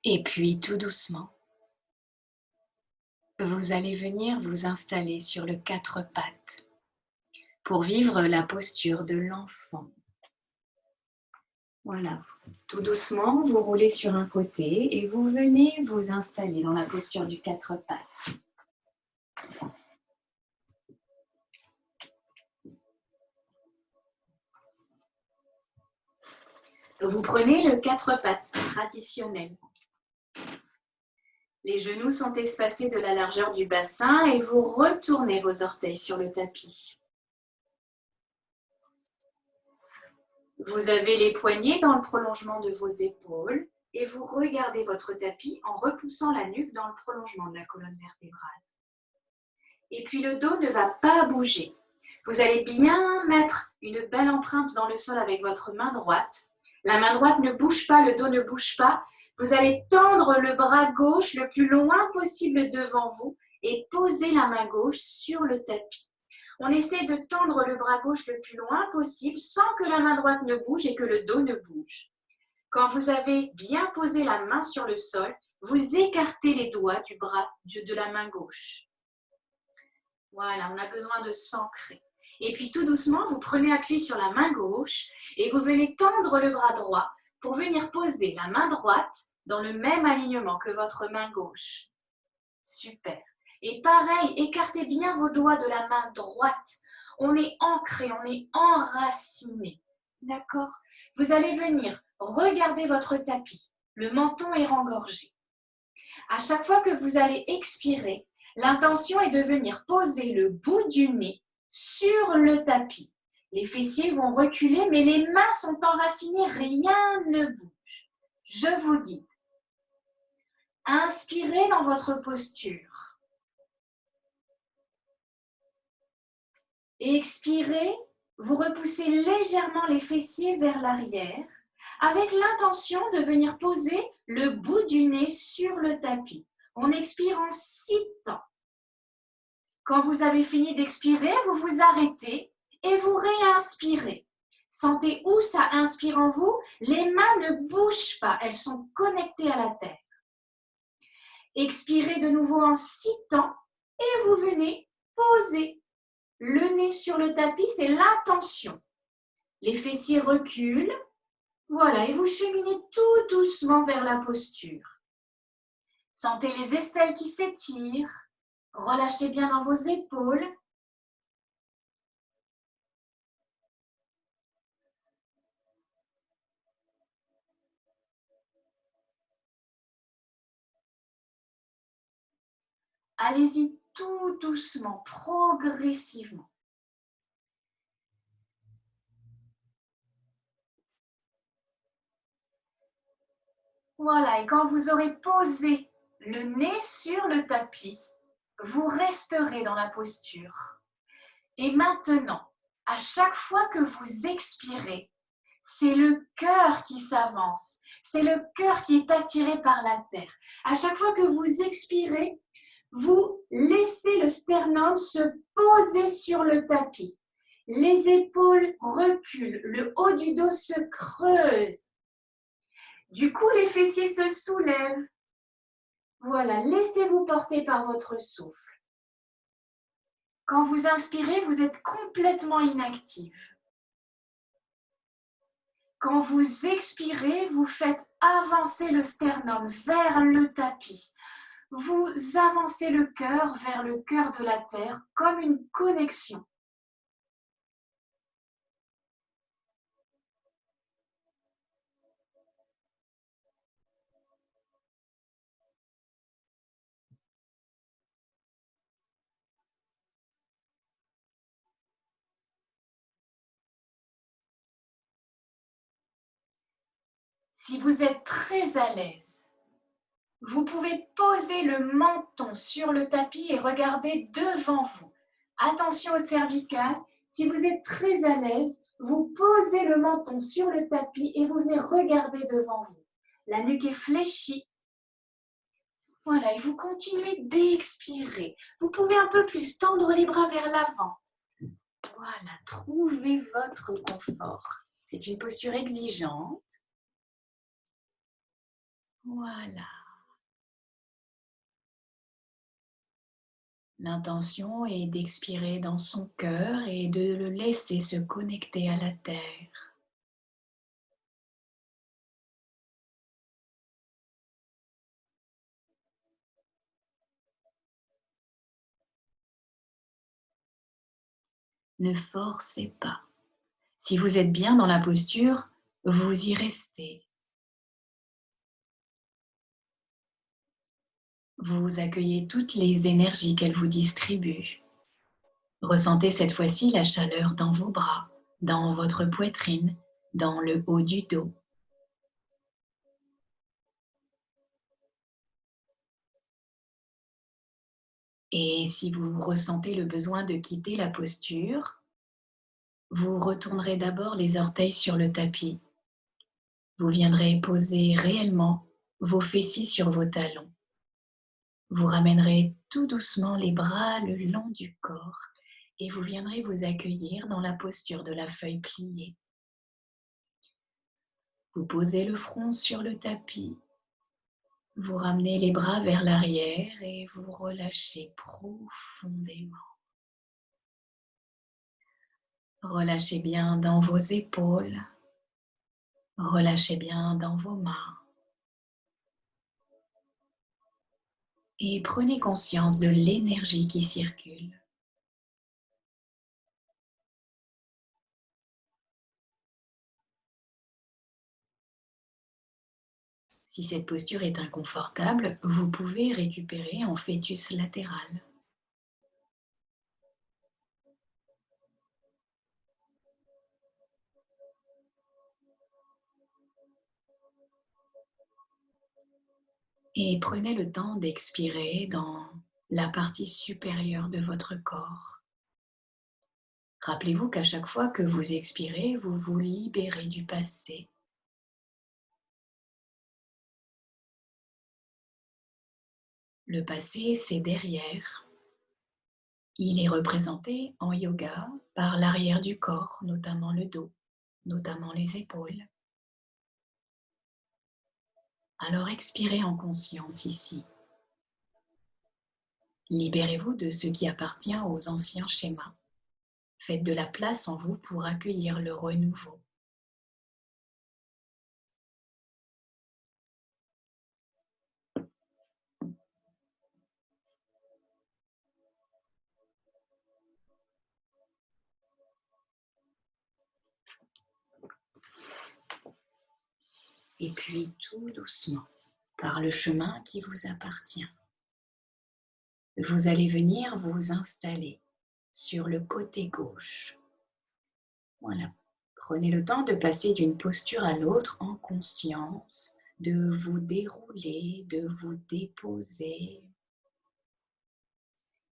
Et puis tout doucement, vous allez venir vous installer sur le quatre pattes pour vivre la posture de l'enfant. Voilà, tout doucement, vous roulez sur un côté et vous venez vous installer dans la posture du quatre pattes. Vous prenez le quatre pattes traditionnel. Les genoux sont espacés de la largeur du bassin et vous retournez vos orteils sur le tapis. Vous avez les poignets dans le prolongement de vos épaules et vous regardez votre tapis en repoussant la nuque dans le prolongement de la colonne vertébrale. Et puis le dos ne va pas bouger. Vous allez bien mettre une belle empreinte dans le sol avec votre main droite. La main droite ne bouge pas, le dos ne bouge pas. Vous allez tendre le bras gauche le plus loin possible devant vous et poser la main gauche sur le tapis. On essaie de tendre le bras gauche le plus loin possible sans que la main droite ne bouge et que le dos ne bouge. Quand vous avez bien posé la main sur le sol, vous écartez les doigts du bras de la main gauche. Voilà, on a besoin de s'ancrer. Et puis tout doucement, vous prenez appui sur la main gauche et vous venez tendre le bras droit pour venir poser la main droite dans le même alignement que votre main gauche. Super. Et pareil, écartez bien vos doigts de la main droite. On est ancré, on est enraciné. D'accord? Vous allez venir regarder votre tapis. Le menton est rengorgé. À chaque fois que vous allez expirer, l'intention est de venir poser le bout du nez sur le tapis. Les fessiers vont reculer, mais les mains sont enracinées, rien ne bouge. Je vous guide. Inspirez dans votre posture. Et expirez, vous repoussez légèrement les fessiers vers l'arrière avec l'intention de venir poser le bout du nez sur le tapis. On expire en 6 temps. Quand vous avez fini d'expirer, vous vous arrêtez et vous réinspirez. Sentez où ça inspire en vous. Les mains ne bougent pas, elles sont connectées à la terre. Expirez de nouveau en 6 temps et vous venez poser le nez sur le tapis, c'est l'intention. Les fessiers reculent. Voilà, et vous cheminez tout doucement vers la posture. Sentez les aisselles qui s'étirent. Relâchez bien dans vos épaules. Allez-y tout doucement, progressivement. Voilà, et quand vous aurez posé le nez sur le tapis, vous resterez dans la posture. Et maintenant, à chaque fois que vous expirez, c'est le cœur qui s'avance, c'est le cœur qui est attiré par la terre. À chaque fois que vous expirez, vous laissez le sternum se poser sur le tapis. Les épaules reculent, le haut du dos se creuse. Du coup, les fessiers se soulèvent. Voilà, laissez-vous porter par votre souffle. Quand vous inspirez, vous êtes complètement inactif. Quand vous expirez, vous faites avancer le sternum vers le tapis.
vous avancez le cœur vers le cœur de la terre comme une connexion. Si vous êtes très à l'aise, vous pouvez poser le menton sur le tapis et regarder devant vous. Attention aux cervicales. Si vous êtes très à l'aise, vous posez le menton sur le tapis et vous venez regarder devant vous. La nuque est fléchie. Voilà, et vous continuez d'expirer. Vous pouvez un peu plus tendre les bras vers l'avant. Voilà, trouvez votre confort. C'est une posture exigeante. Voilà. L'intention est d'expirer dans son cœur et de le laisser se connecter à la terre. Ne forcez pas. Si vous êtes bien dans la posture, vous y restez. Vous accueillez toutes les énergies qu'elle vous distribue. Ressentez cette fois-ci la chaleur dans vos bras, dans votre poitrine, dans le haut du dos. Et si vous ressentez le besoin de quitter la posture, vous retournerez d'abord les orteils sur le tapis. Vous viendrez poser réellement vos fessiers sur vos talons. Vous ramènerez tout doucement les bras le long du corps et vous viendrez vous accueillir dans la posture de la feuille pliée. Vous posez le front sur le tapis. Vous ramenez les bras vers l'arrière et vous relâchez profondément. Relâchez bien dans vos épaules. Relâchez bien dans vos mains. Et prenez conscience de l'énergie qui circule. Si cette posture est inconfortable, vous pouvez récupérer en fœtus latéral. Et prenez le temps d'expirer dans la partie supérieure de votre corps. Rappelez-vous qu'à chaque fois que vous expirez, vous vous libérez du passé. Le passé, c'est derrière. Il est représenté en yoga par l'arrière du corps, notamment le dos, notamment les épaules. Alors expirez en conscience ici. Libérez-vous de ce qui appartient aux anciens schémas. Faites de la place en vous pour accueillir le renouveau. Et puis tout doucement, par le chemin qui vous appartient, vous allez venir vous installer sur le côté gauche. Voilà. Prenez le temps de passer d'une posture à l'autre en conscience, de vous dérouler, de vous déposer.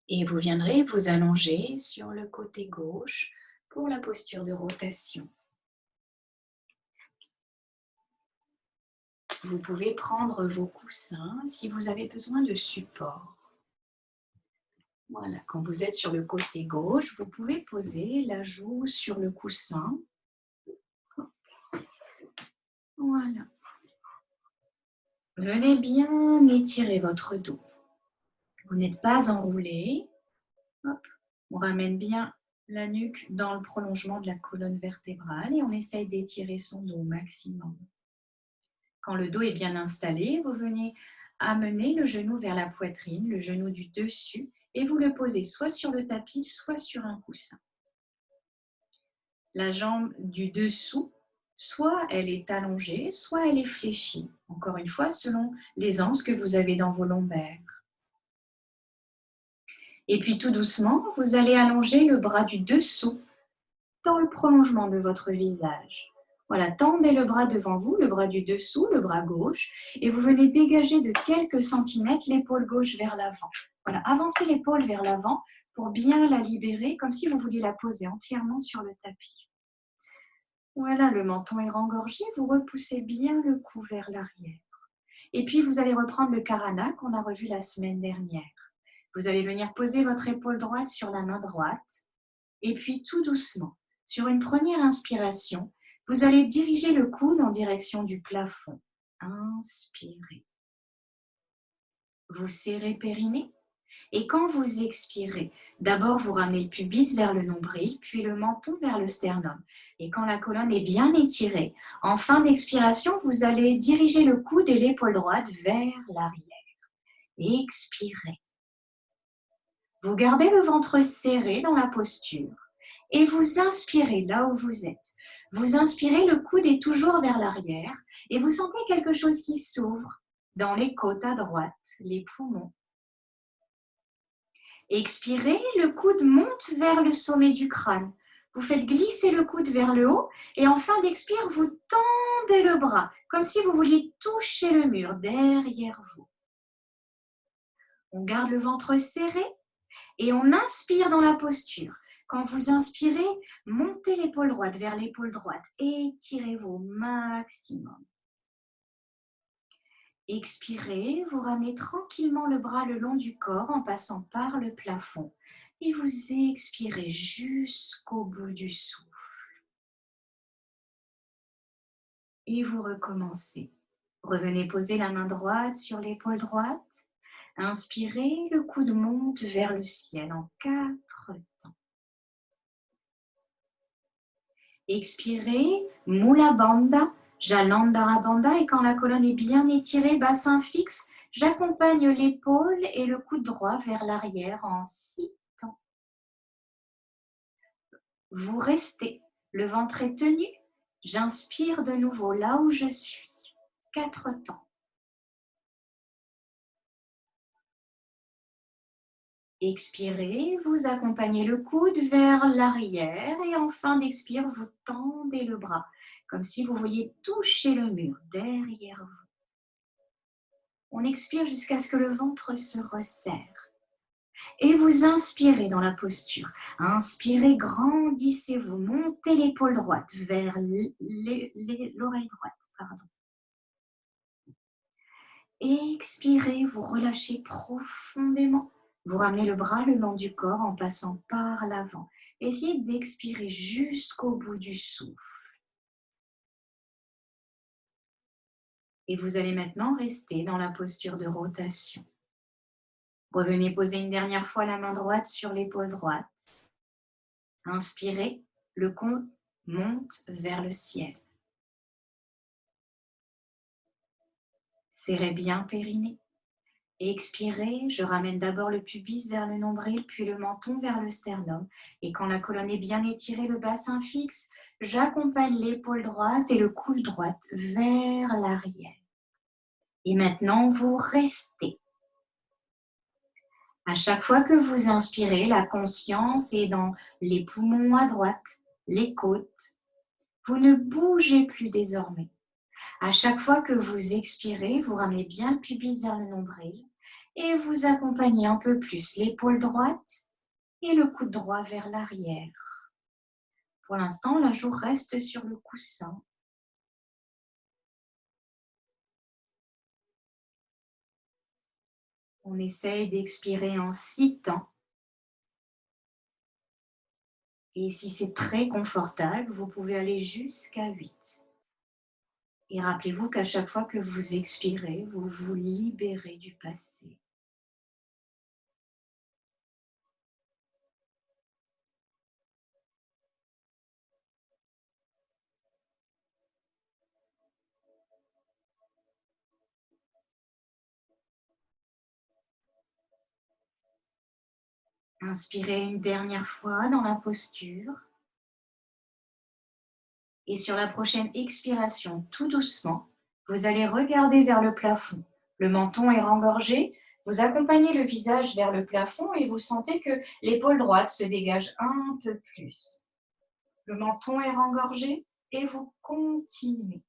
Et vous viendrez vous allonger sur le côté gauche pour la posture de rotation. Vous pouvez prendre vos coussins si vous avez besoin de support. Voilà, quand vous êtes sur le côté gauche, vous pouvez poser la joue sur le coussin. Voilà. Venez bien étirer votre dos. Vous n'êtes pas enroulé. Hop. On ramène bien la nuque dans le prolongement de la colonne vertébrale et on essaye d'étirer son dos au maximum. Quand le dos est bien installé, vous venez Amenez le genou vers la poitrine, le genou du dessus, et vous le posez soit sur le tapis, soit sur un coussin. La jambe du dessous, soit elle est allongée, soit elle est fléchie. Encore une fois, selon l'aisance que vous avez dans vos lombaires. Et puis tout doucement, vous allez allonger le bras du dessous dans le prolongement de votre visage. Voilà, tendez le bras devant vous, le bras du dessous, le bras gauche, et vous venez dégager de quelques centimètres l'épaule gauche vers l'avant. Voilà, avancez l'épaule vers l'avant pour bien la libérer, comme si vous vouliez la poser entièrement sur le tapis. Voilà, le menton est rengorgé, vous repoussez bien le cou vers l'arrière. Et puis, vous allez reprendre le Karana qu'on a revu la semaine dernière. Vous allez venir poser votre épaule droite sur la main droite. Et puis, tout doucement, sur une première inspiration, vous allez diriger le coude en direction du plafond. Inspirez. Vous serrez périnée. Et quand vous expirez, d'abord vous ramenez le pubis vers le nombril, puis le menton vers le sternum. Et quand la colonne est bien étirée, en fin d'expiration, vous allez diriger le coude et l'épaule droite vers l'arrière. Expirez. Vous gardez le ventre serré dans la posture et vous inspirez là où vous êtes. Vous inspirez, le coude est toujours vers l'arrière et vous sentez quelque chose qui s'ouvre dans les côtes à droite, les poumons. Expirez, le coude monte vers le sommet du crâne. Vous faites glisser le coude vers le haut et en fin d'expire, vous tendez le bras comme si vous vouliez toucher le mur derrière vous. On garde le ventre serré et on inspire dans la posture. Quand vous inspirez, montez l'épaule droite vers l'épaule droite. Étirez-vous au maximum. Expirez, vous ramenez tranquillement le bras le long du corps en passant par le plafond. Et vous expirez jusqu'au bout du souffle. Et vous recommencez. Revenez poser la main droite sur l'épaule droite. Inspirez, le coude monte vers le ciel en 4 temps. Expirez, Mula Bandha, Jalandhara Bandha, et quand la colonne est bien étirée, bassin fixe, j'accompagne l'épaule et le coude droit vers l'arrière en 6 temps. Vous restez, le ventre est tenu, j'inspire de nouveau là où je suis, 4 temps. Expirez, vous accompagnez le coude vers l'arrière et en fin d'expire, vous tendez le bras, comme si vous vouliez toucher le mur derrière vous. On expire jusqu'à ce que le ventre se resserre. Et vous inspirez dans la posture. Inspirez, grandissez-vous, montez l'épaule droite vers l'oreille droite. Pardon. Expirez, vous relâchez profondément. Vous ramenez le bras le long du corps en passant par l'avant. Essayez d'expirer jusqu'au bout du souffle. Et vous allez maintenant rester dans la posture de rotation. Revenez poser une dernière fois la main droite sur l'épaule droite. Inspirez, le coude monte vers le ciel. Serrez bien périnée. Expirez, je ramène d'abord le pubis vers le nombril, puis le menton vers le sternum. Et quand la colonne est bien étirée, le bassin fixe, j'accompagne l'épaule droite et le coude droite vers l'arrière. Et maintenant, vous restez. À chaque fois que vous inspirez, la conscience est dans les poumons à droite, les côtes. Vous ne bougez plus désormais. À chaque fois que vous expirez, vous ramenez bien le pubis vers le nombril et vous accompagnez un peu plus l'épaule droite et le coude droit vers l'arrière. Pour l'instant, la joue reste sur le coussin. On essaye d'expirer en 6 temps. Et si c'est très confortable, vous pouvez aller jusqu'à 8. Et rappelez-vous qu'à chaque fois que vous expirez, vous vous libérez du passé.
Inspirez une dernière fois dans la posture. Et sur la prochaine expiration, tout doucement, vous allez regarder vers le plafond. Le menton est rengorgé. Vous accompagnez le visage vers le plafond et vous sentez que l'épaule droite se dégage un peu plus. Le menton est rengorgé et vous continuez.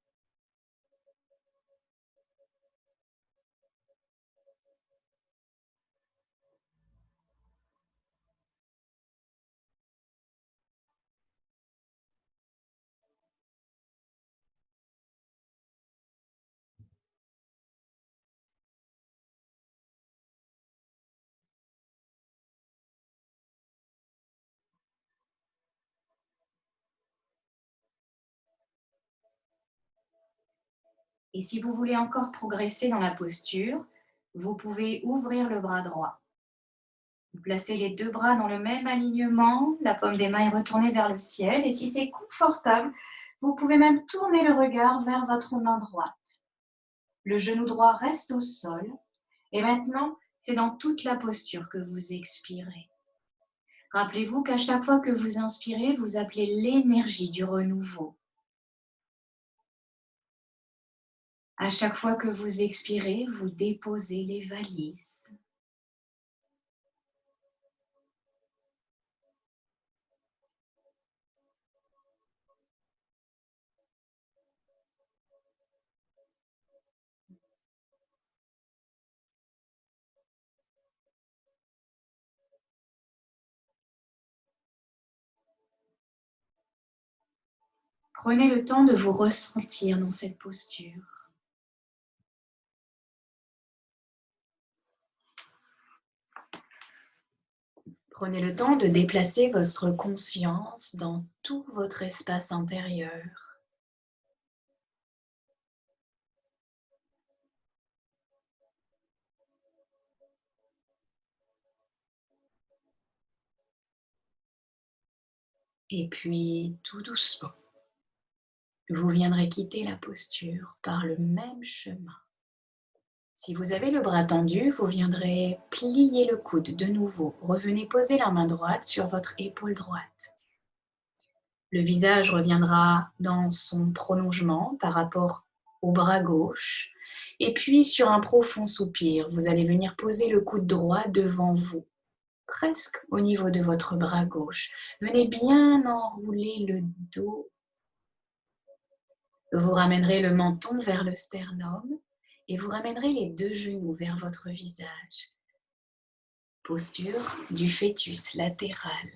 Et si vous voulez encore progresser dans la posture, vous pouvez ouvrir le bras droit. Vous placez les deux bras dans le même alignement, la paume des mains est retournée vers le ciel. Et si c'est confortable, vous pouvez même tourner le regard vers votre main droite. Le genou droit reste au sol. Et maintenant, c'est dans toute la posture que vous expirez. Rappelez-vous qu'à chaque fois que vous inspirez, vous appelez l'énergie du renouveau. À chaque fois que vous expirez, vous déposez les valises. Prenez le temps de vous ressentir dans cette posture. Prenez le temps de déplacer votre conscience dans tout votre espace intérieur. Et puis, tout doucement, vous viendrez quitter la posture par le même chemin. Si vous avez le bras tendu, vous viendrez plier le coude de nouveau. Revenez poser la main droite sur votre épaule droite. Le visage reviendra dans son prolongement par rapport au bras gauche. Et puis, sur un profond soupir, vous allez venir poser le coude droit devant vous, presque au niveau de votre bras gauche. Venez bien enrouler le dos. Vous ramènerez le menton vers le sternum et vous ramènerez les deux genoux vers votre visage. Posture du fœtus latéral.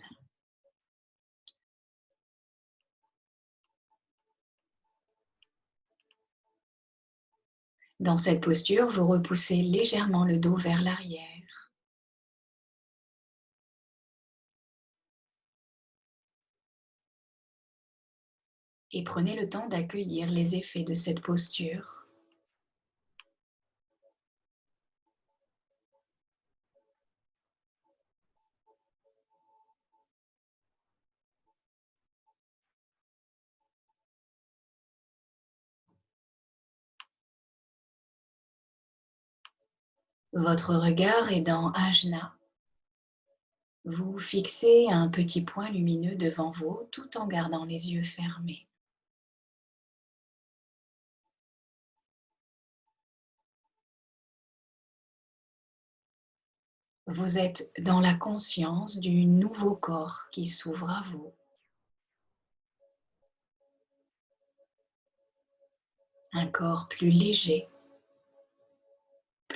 Dans cette posture, vous repoussez légèrement le dos vers l'arrière. Et prenez le temps d'accueillir les effets de cette posture. Votre regard est dans Ajna. Vous fixez un petit point lumineux devant vous tout en gardant les yeux fermés. Vous êtes dans la conscience du nouveau corps qui s'ouvre à vous. Un corps plus léger,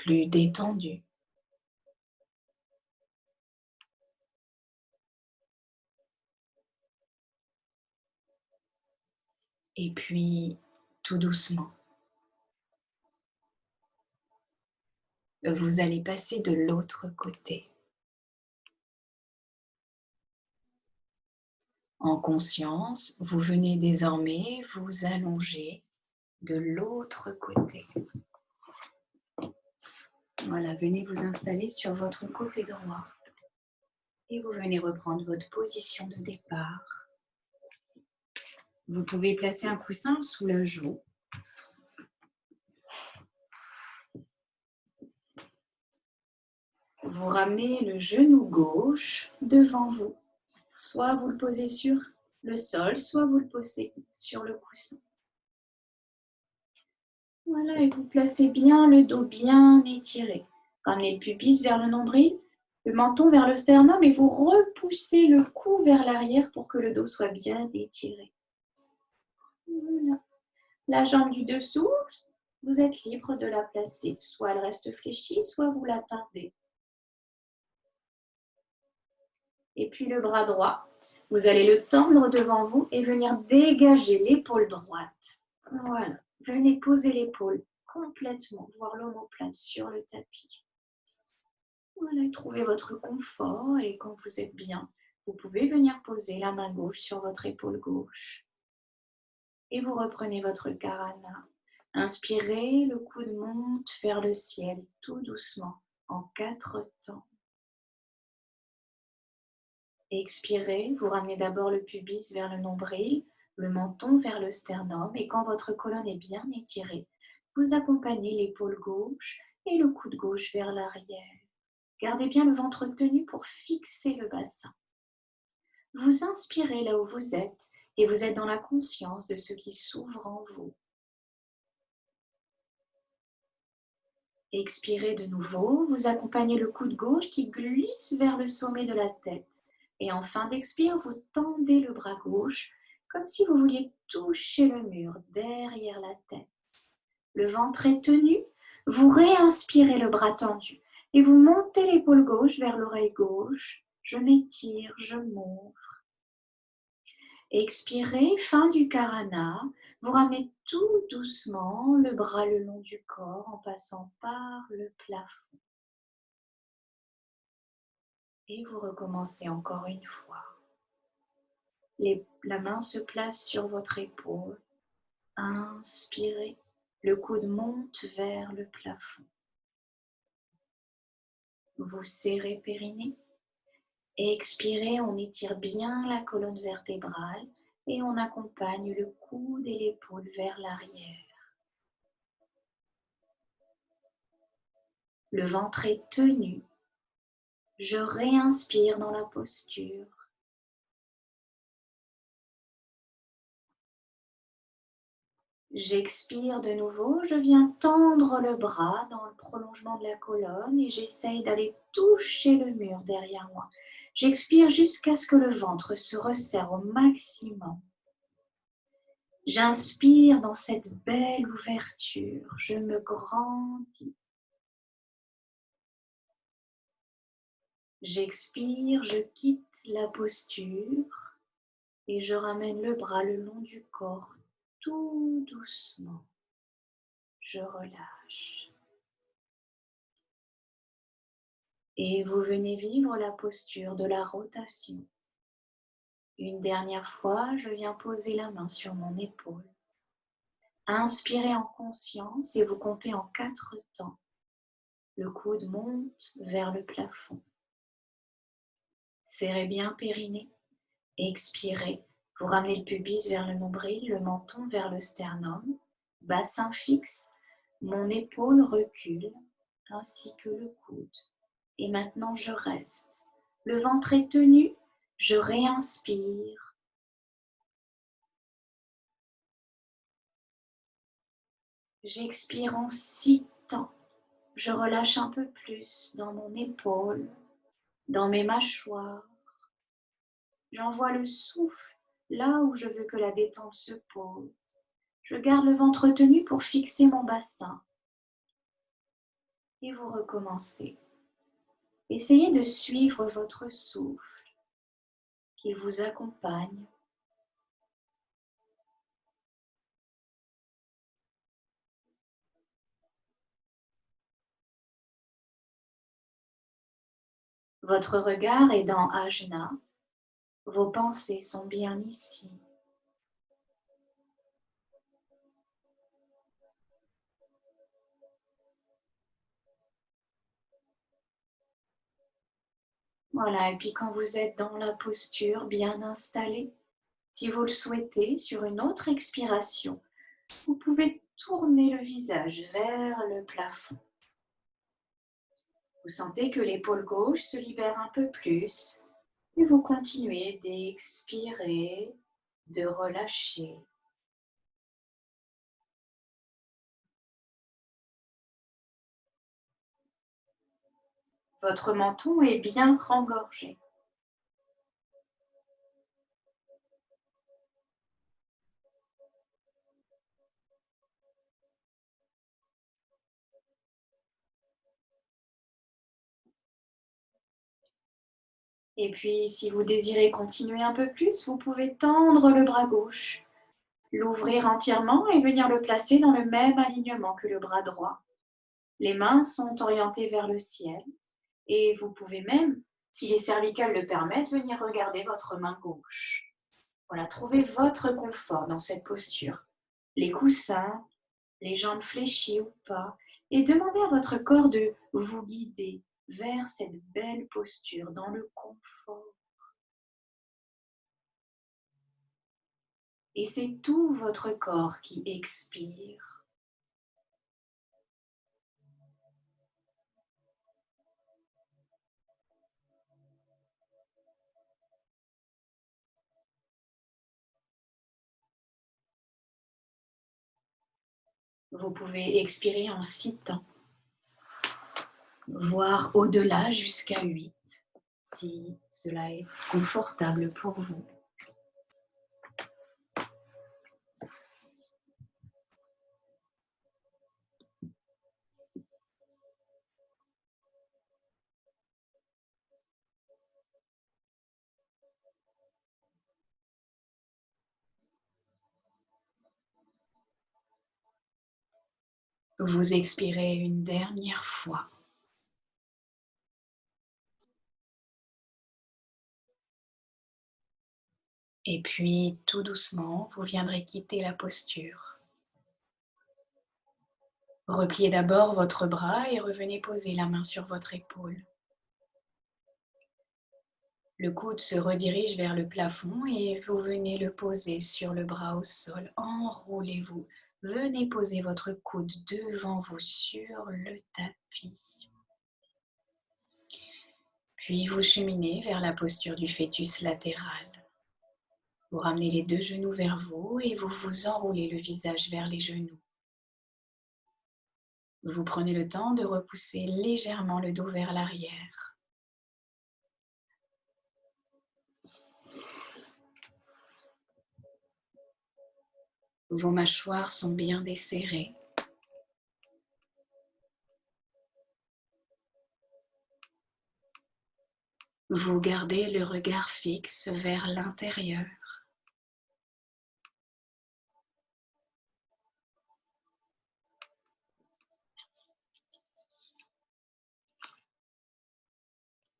plus détendu. Et puis, tout doucement, vous allez passer de l'autre côté. En conscience, vous venez désormais vous allonger de l'autre côté. Voilà, venez vous installer sur votre côté droit et vous venez reprendre votre position de départ. Vous pouvez placer un coussin sous la joue.
Vous ramenez le genou gauche devant vous. Soit vous le posez sur le sol, soit vous le posez sur le coussin. Voilà, et vous placez bien le dos bien étiré. Ramenez le pubis vers le nombril, le menton vers le sternum et vous repoussez le cou vers l'arrière pour que le dos soit bien étiré. Voilà. La jambe du dessous, vous êtes libre de la placer. Soit elle reste fléchie, soit vous la tendez. Et puis le bras droit, vous allez le tendre devant vous et venir dégager l'épaule droite. Voilà. Venez poser l'épaule complètement, voire l'omoplate sur le tapis. Voilà, trouvez votre confort et quand vous êtes bien, vous pouvez venir poser la main gauche sur votre épaule gauche. Et vous reprenez votre Karana. Inspirez, le coude monte vers le ciel tout doucement en 4 temps. Expirez, vous ramenez d'abord le pubis vers le nombril, le menton vers le sternum et quand votre colonne est bien étirée, vous accompagnez l'épaule gauche et le coude gauche vers l'arrière. Gardez bien le ventre tenu pour fixer le bassin. Vous inspirez là où vous êtes et vous êtes dans la conscience de ce qui s'ouvre en vous. Expirez de nouveau, vous accompagnez le coude gauche qui glisse vers le sommet de la tête. Et en fin d'expire, vous tendez le bras gauche comme si vous vouliez toucher le mur derrière la tête. Le ventre est tenu, vous réinspirez le bras tendu et vous montez l'épaule gauche vers l'oreille gauche. Je m'étire, je m'ouvre. Expirez, fin du Karana. Vous ramenez tout doucement le bras le long du corps en passant par le plafond. Et vous recommencez encore une fois. La main se place sur votre épaule. Inspirez, le coude monte vers le plafond. Vous serrez périnée. Expirez, on étire bien la colonne vertébrale et on accompagne le coude et l'épaule vers l'arrière. Le ventre est tenu. Je réinspire dans la posture. J'expire de nouveau, je viens tendre le bras dans le prolongement de la colonne et j'essaye d'aller toucher le mur derrière moi. J'expire jusqu'à ce que le ventre se resserre au maximum. J'inspire dans cette belle ouverture, je me grandis. J'expire, je quitte la posture et je ramène le bras le long du corps tout doucement. Je relâche. Et vous venez vivre la posture de la rotation. Une dernière fois, je viens poser la main sur mon épaule. Inspirez en conscience et vous comptez en 4 temps. Le coude monte vers le plafond. Serrez bien périnée. Expirez. Vous ramenez le pubis vers le nombril, le menton vers le sternum. Bassin fixe. Mon épaule recule, ainsi que le coude. Et maintenant, je reste. Le ventre est tenu. Je réinspire. J'expire en 6 temps. Je relâche un peu plus dans mon épaule, dans mes mâchoires. J'envoie le souffle là où je veux que la détente se pose. Je garde le ventre tenu pour fixer mon bassin. Et vous recommencez. Essayez de suivre votre souffle, qu'il vous accompagne. Votre regard est dans Ajna. Vos pensées sont bien ici. Voilà, et puis quand vous êtes dans la posture bien installée, si vous le souhaitez, sur une autre expiration, vous pouvez tourner le visage vers le plafond.
Vous sentez que l'épaule gauche se libère un peu plus et vous continuez d'expirer, de relâcher. Votre menton est bien rengorgé. Et puis, si vous désirez continuer un peu plus, vous pouvez tendre le bras gauche, l'ouvrir entièrement et venir le placer dans le même alignement que le bras droit. Les mains sont orientées vers le ciel et vous pouvez même, si les cervicales le permettent, venir regarder votre main gauche. Voilà, trouvez votre confort dans cette posture. Les coussins, les jambes fléchies ou pas, et demandez à votre corps de vous guider vers cette belle posture dans le confort. Et c'est tout votre corps qui expire. Vous pouvez expirer en 6 temps, voire au-delà jusqu'à 8, si cela est confortable pour vous. Vous expirez une dernière fois. Et puis, tout doucement, vous viendrez quitter la posture. Repliez d'abord votre bras et revenez poser la main sur votre épaule. Le coude se redirige vers le plafond et vous venez le poser sur le bras au sol. Enroulez-vous. Venez poser votre coude devant vous sur le tapis. Puis vous cheminez vers la posture du fœtus latéral. Vous ramenez les 2 genoux vers vous et vous vous enroulez le visage vers les genoux. Vous prenez le temps de repousser légèrement le dos vers l'arrière. Vos mâchoires sont bien desserrées. Vous gardez le regard fixe vers l'intérieur.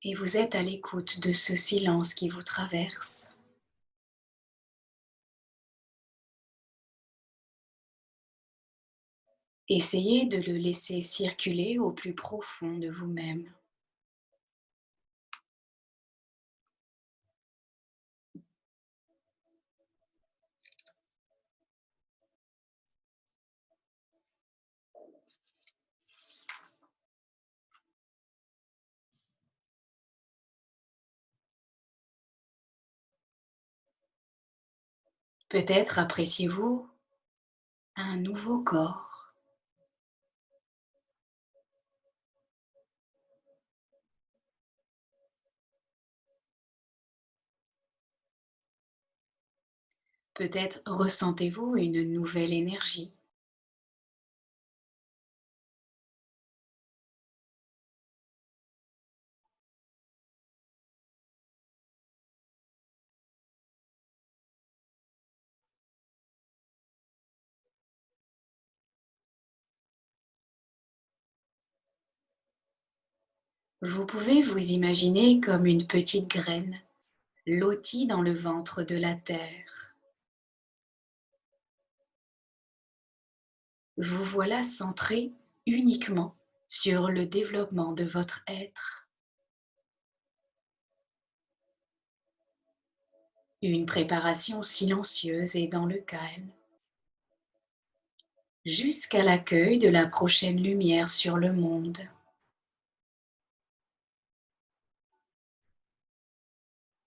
Et vous êtes à l'écoute de ce silence qui vous traverse. Essayez de le laisser circuler au plus profond de vous-même. Peut-être appréciez-vous un nouveau corps. Peut-être ressentez-vous une nouvelle énergie. Vous pouvez vous imaginer comme une petite graine lotie dans le ventre de la terre. Vous voilà centré uniquement sur le développement de votre être. Une préparation silencieuse et dans le calme, jusqu'à l'accueil de la prochaine lumière sur le monde.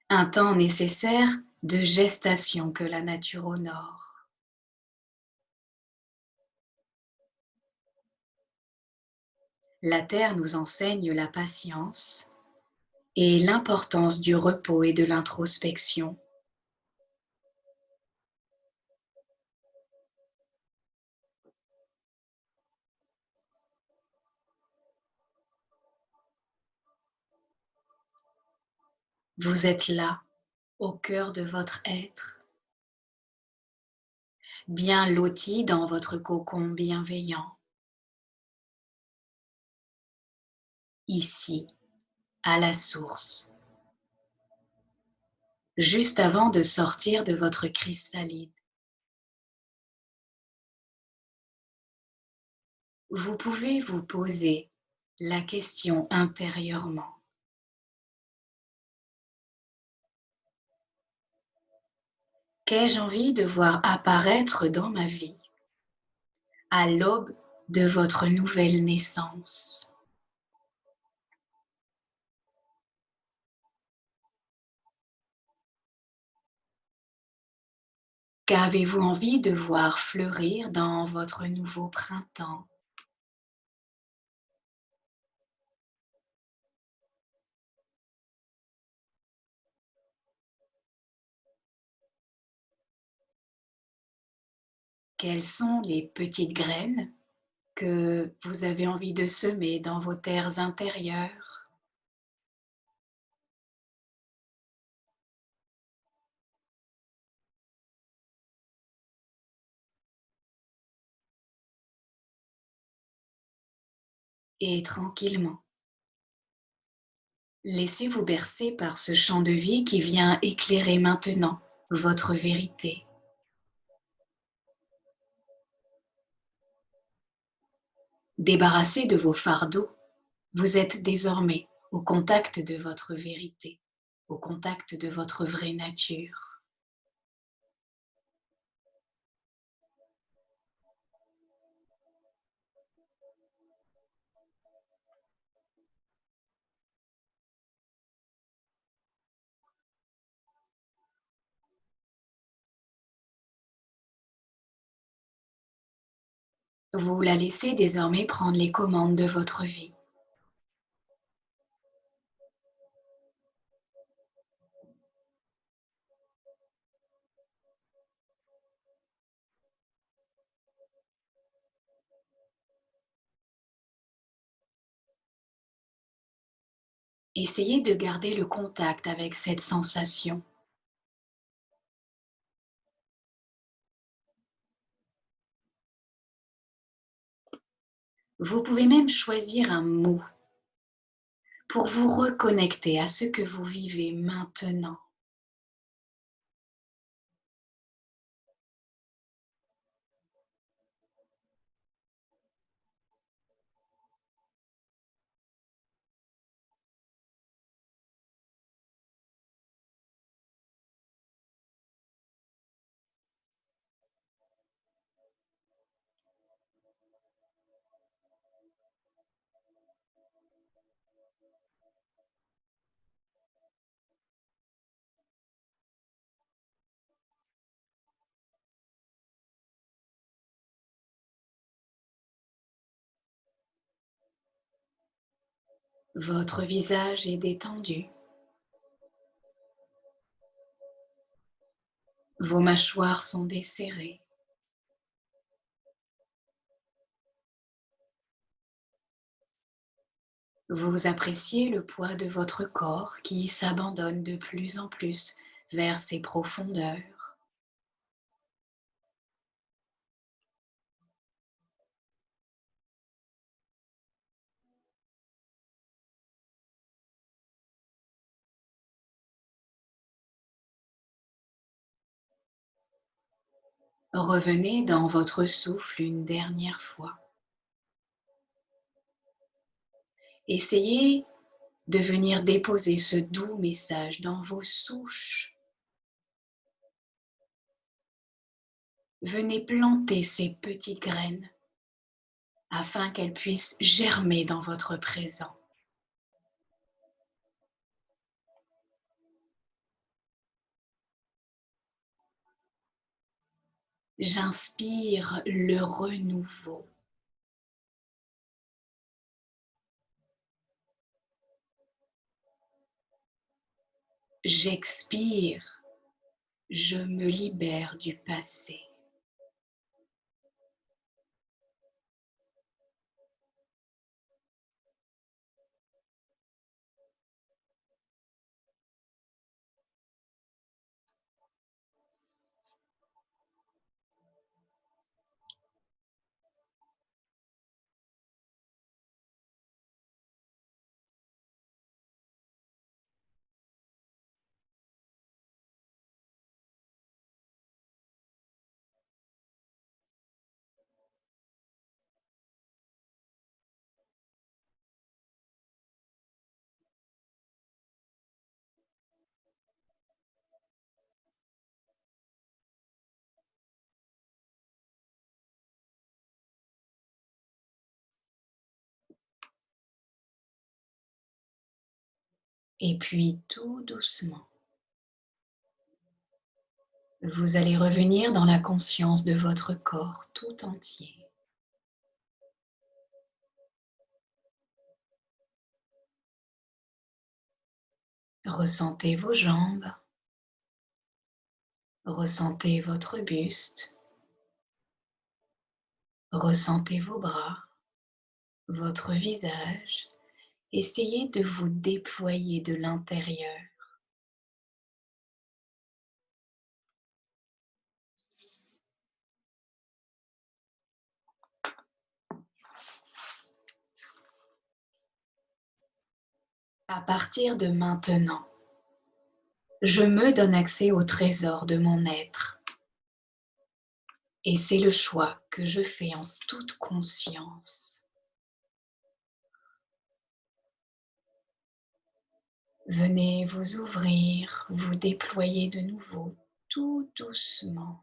un temps nécessaire de gestation que la nature honore. La Terre nous enseigne la patience et l'importance du repos et de l'introspection. Vous êtes là, au cœur de votre être, bien loti dans votre cocon bienveillant, ici, à la source, juste avant de sortir de votre chrysalide. Vous pouvez vous poser la question intérieurement. Qu'ai-je envie de voir apparaître dans ma vie à l'aube de votre nouvelle naissance? Qu'avez-vous envie de voir fleurir dans votre nouveau printemps? Quelles sont les petites graines que vous avez envie de semer dans vos terres intérieures? Et tranquillement, laissez-vous bercer par ce champ de vie qui vient éclairer maintenant votre vérité. Débarrassé de vos fardeaux, vous êtes désormais au contact de votre vérité, au contact de votre vraie nature. Vous la laissez désormais prendre les commandes de votre vie. Essayez de garder le contact avec cette sensation. Vous pouvez même choisir un mot pour vous reconnecter à ce que vous vivez maintenant. Votre visage est détendu. Vos mâchoires sont desserrées. Vous appréciez le poids de votre corps qui s'abandonne de plus en plus vers ses profondeurs. Revenez dans votre souffle une dernière fois. Essayez de venir déposer ce doux message dans vos souches. Venez planter ces petites graines afin qu'elles puissent germer dans votre présent. J'inspire le renouveau. J'expire, je me libère du passé. Et puis tout doucement, vous allez revenir dans la conscience de votre corps tout entier. Ressentez vos jambes, ressentez votre buste, ressentez vos bras, votre visage. Essayez de vous déployer de l'intérieur. À partir de maintenant, je me donne accès au trésor de mon être. Et c'est le choix que je fais en toute conscience. Venez vous ouvrir, vous déployer de nouveau, tout doucement.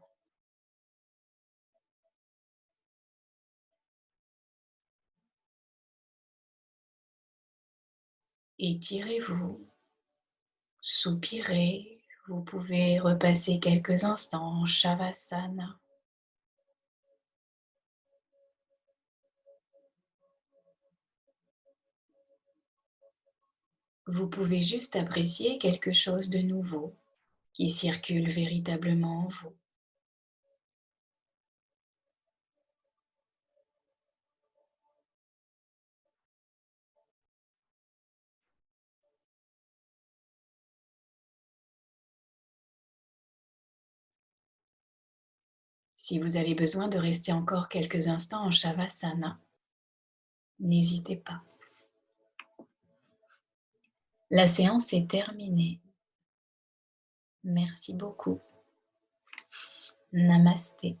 Étirez-vous, soupirez. Vous pouvez repasser quelques instants en Shavasana. Vous pouvez juste apprécier quelque chose de nouveau qui circule véritablement en vous. Si vous avez besoin de rester encore quelques instants en Shavasana, n'hésitez pas. La séance est terminée. Merci beaucoup. Namasté.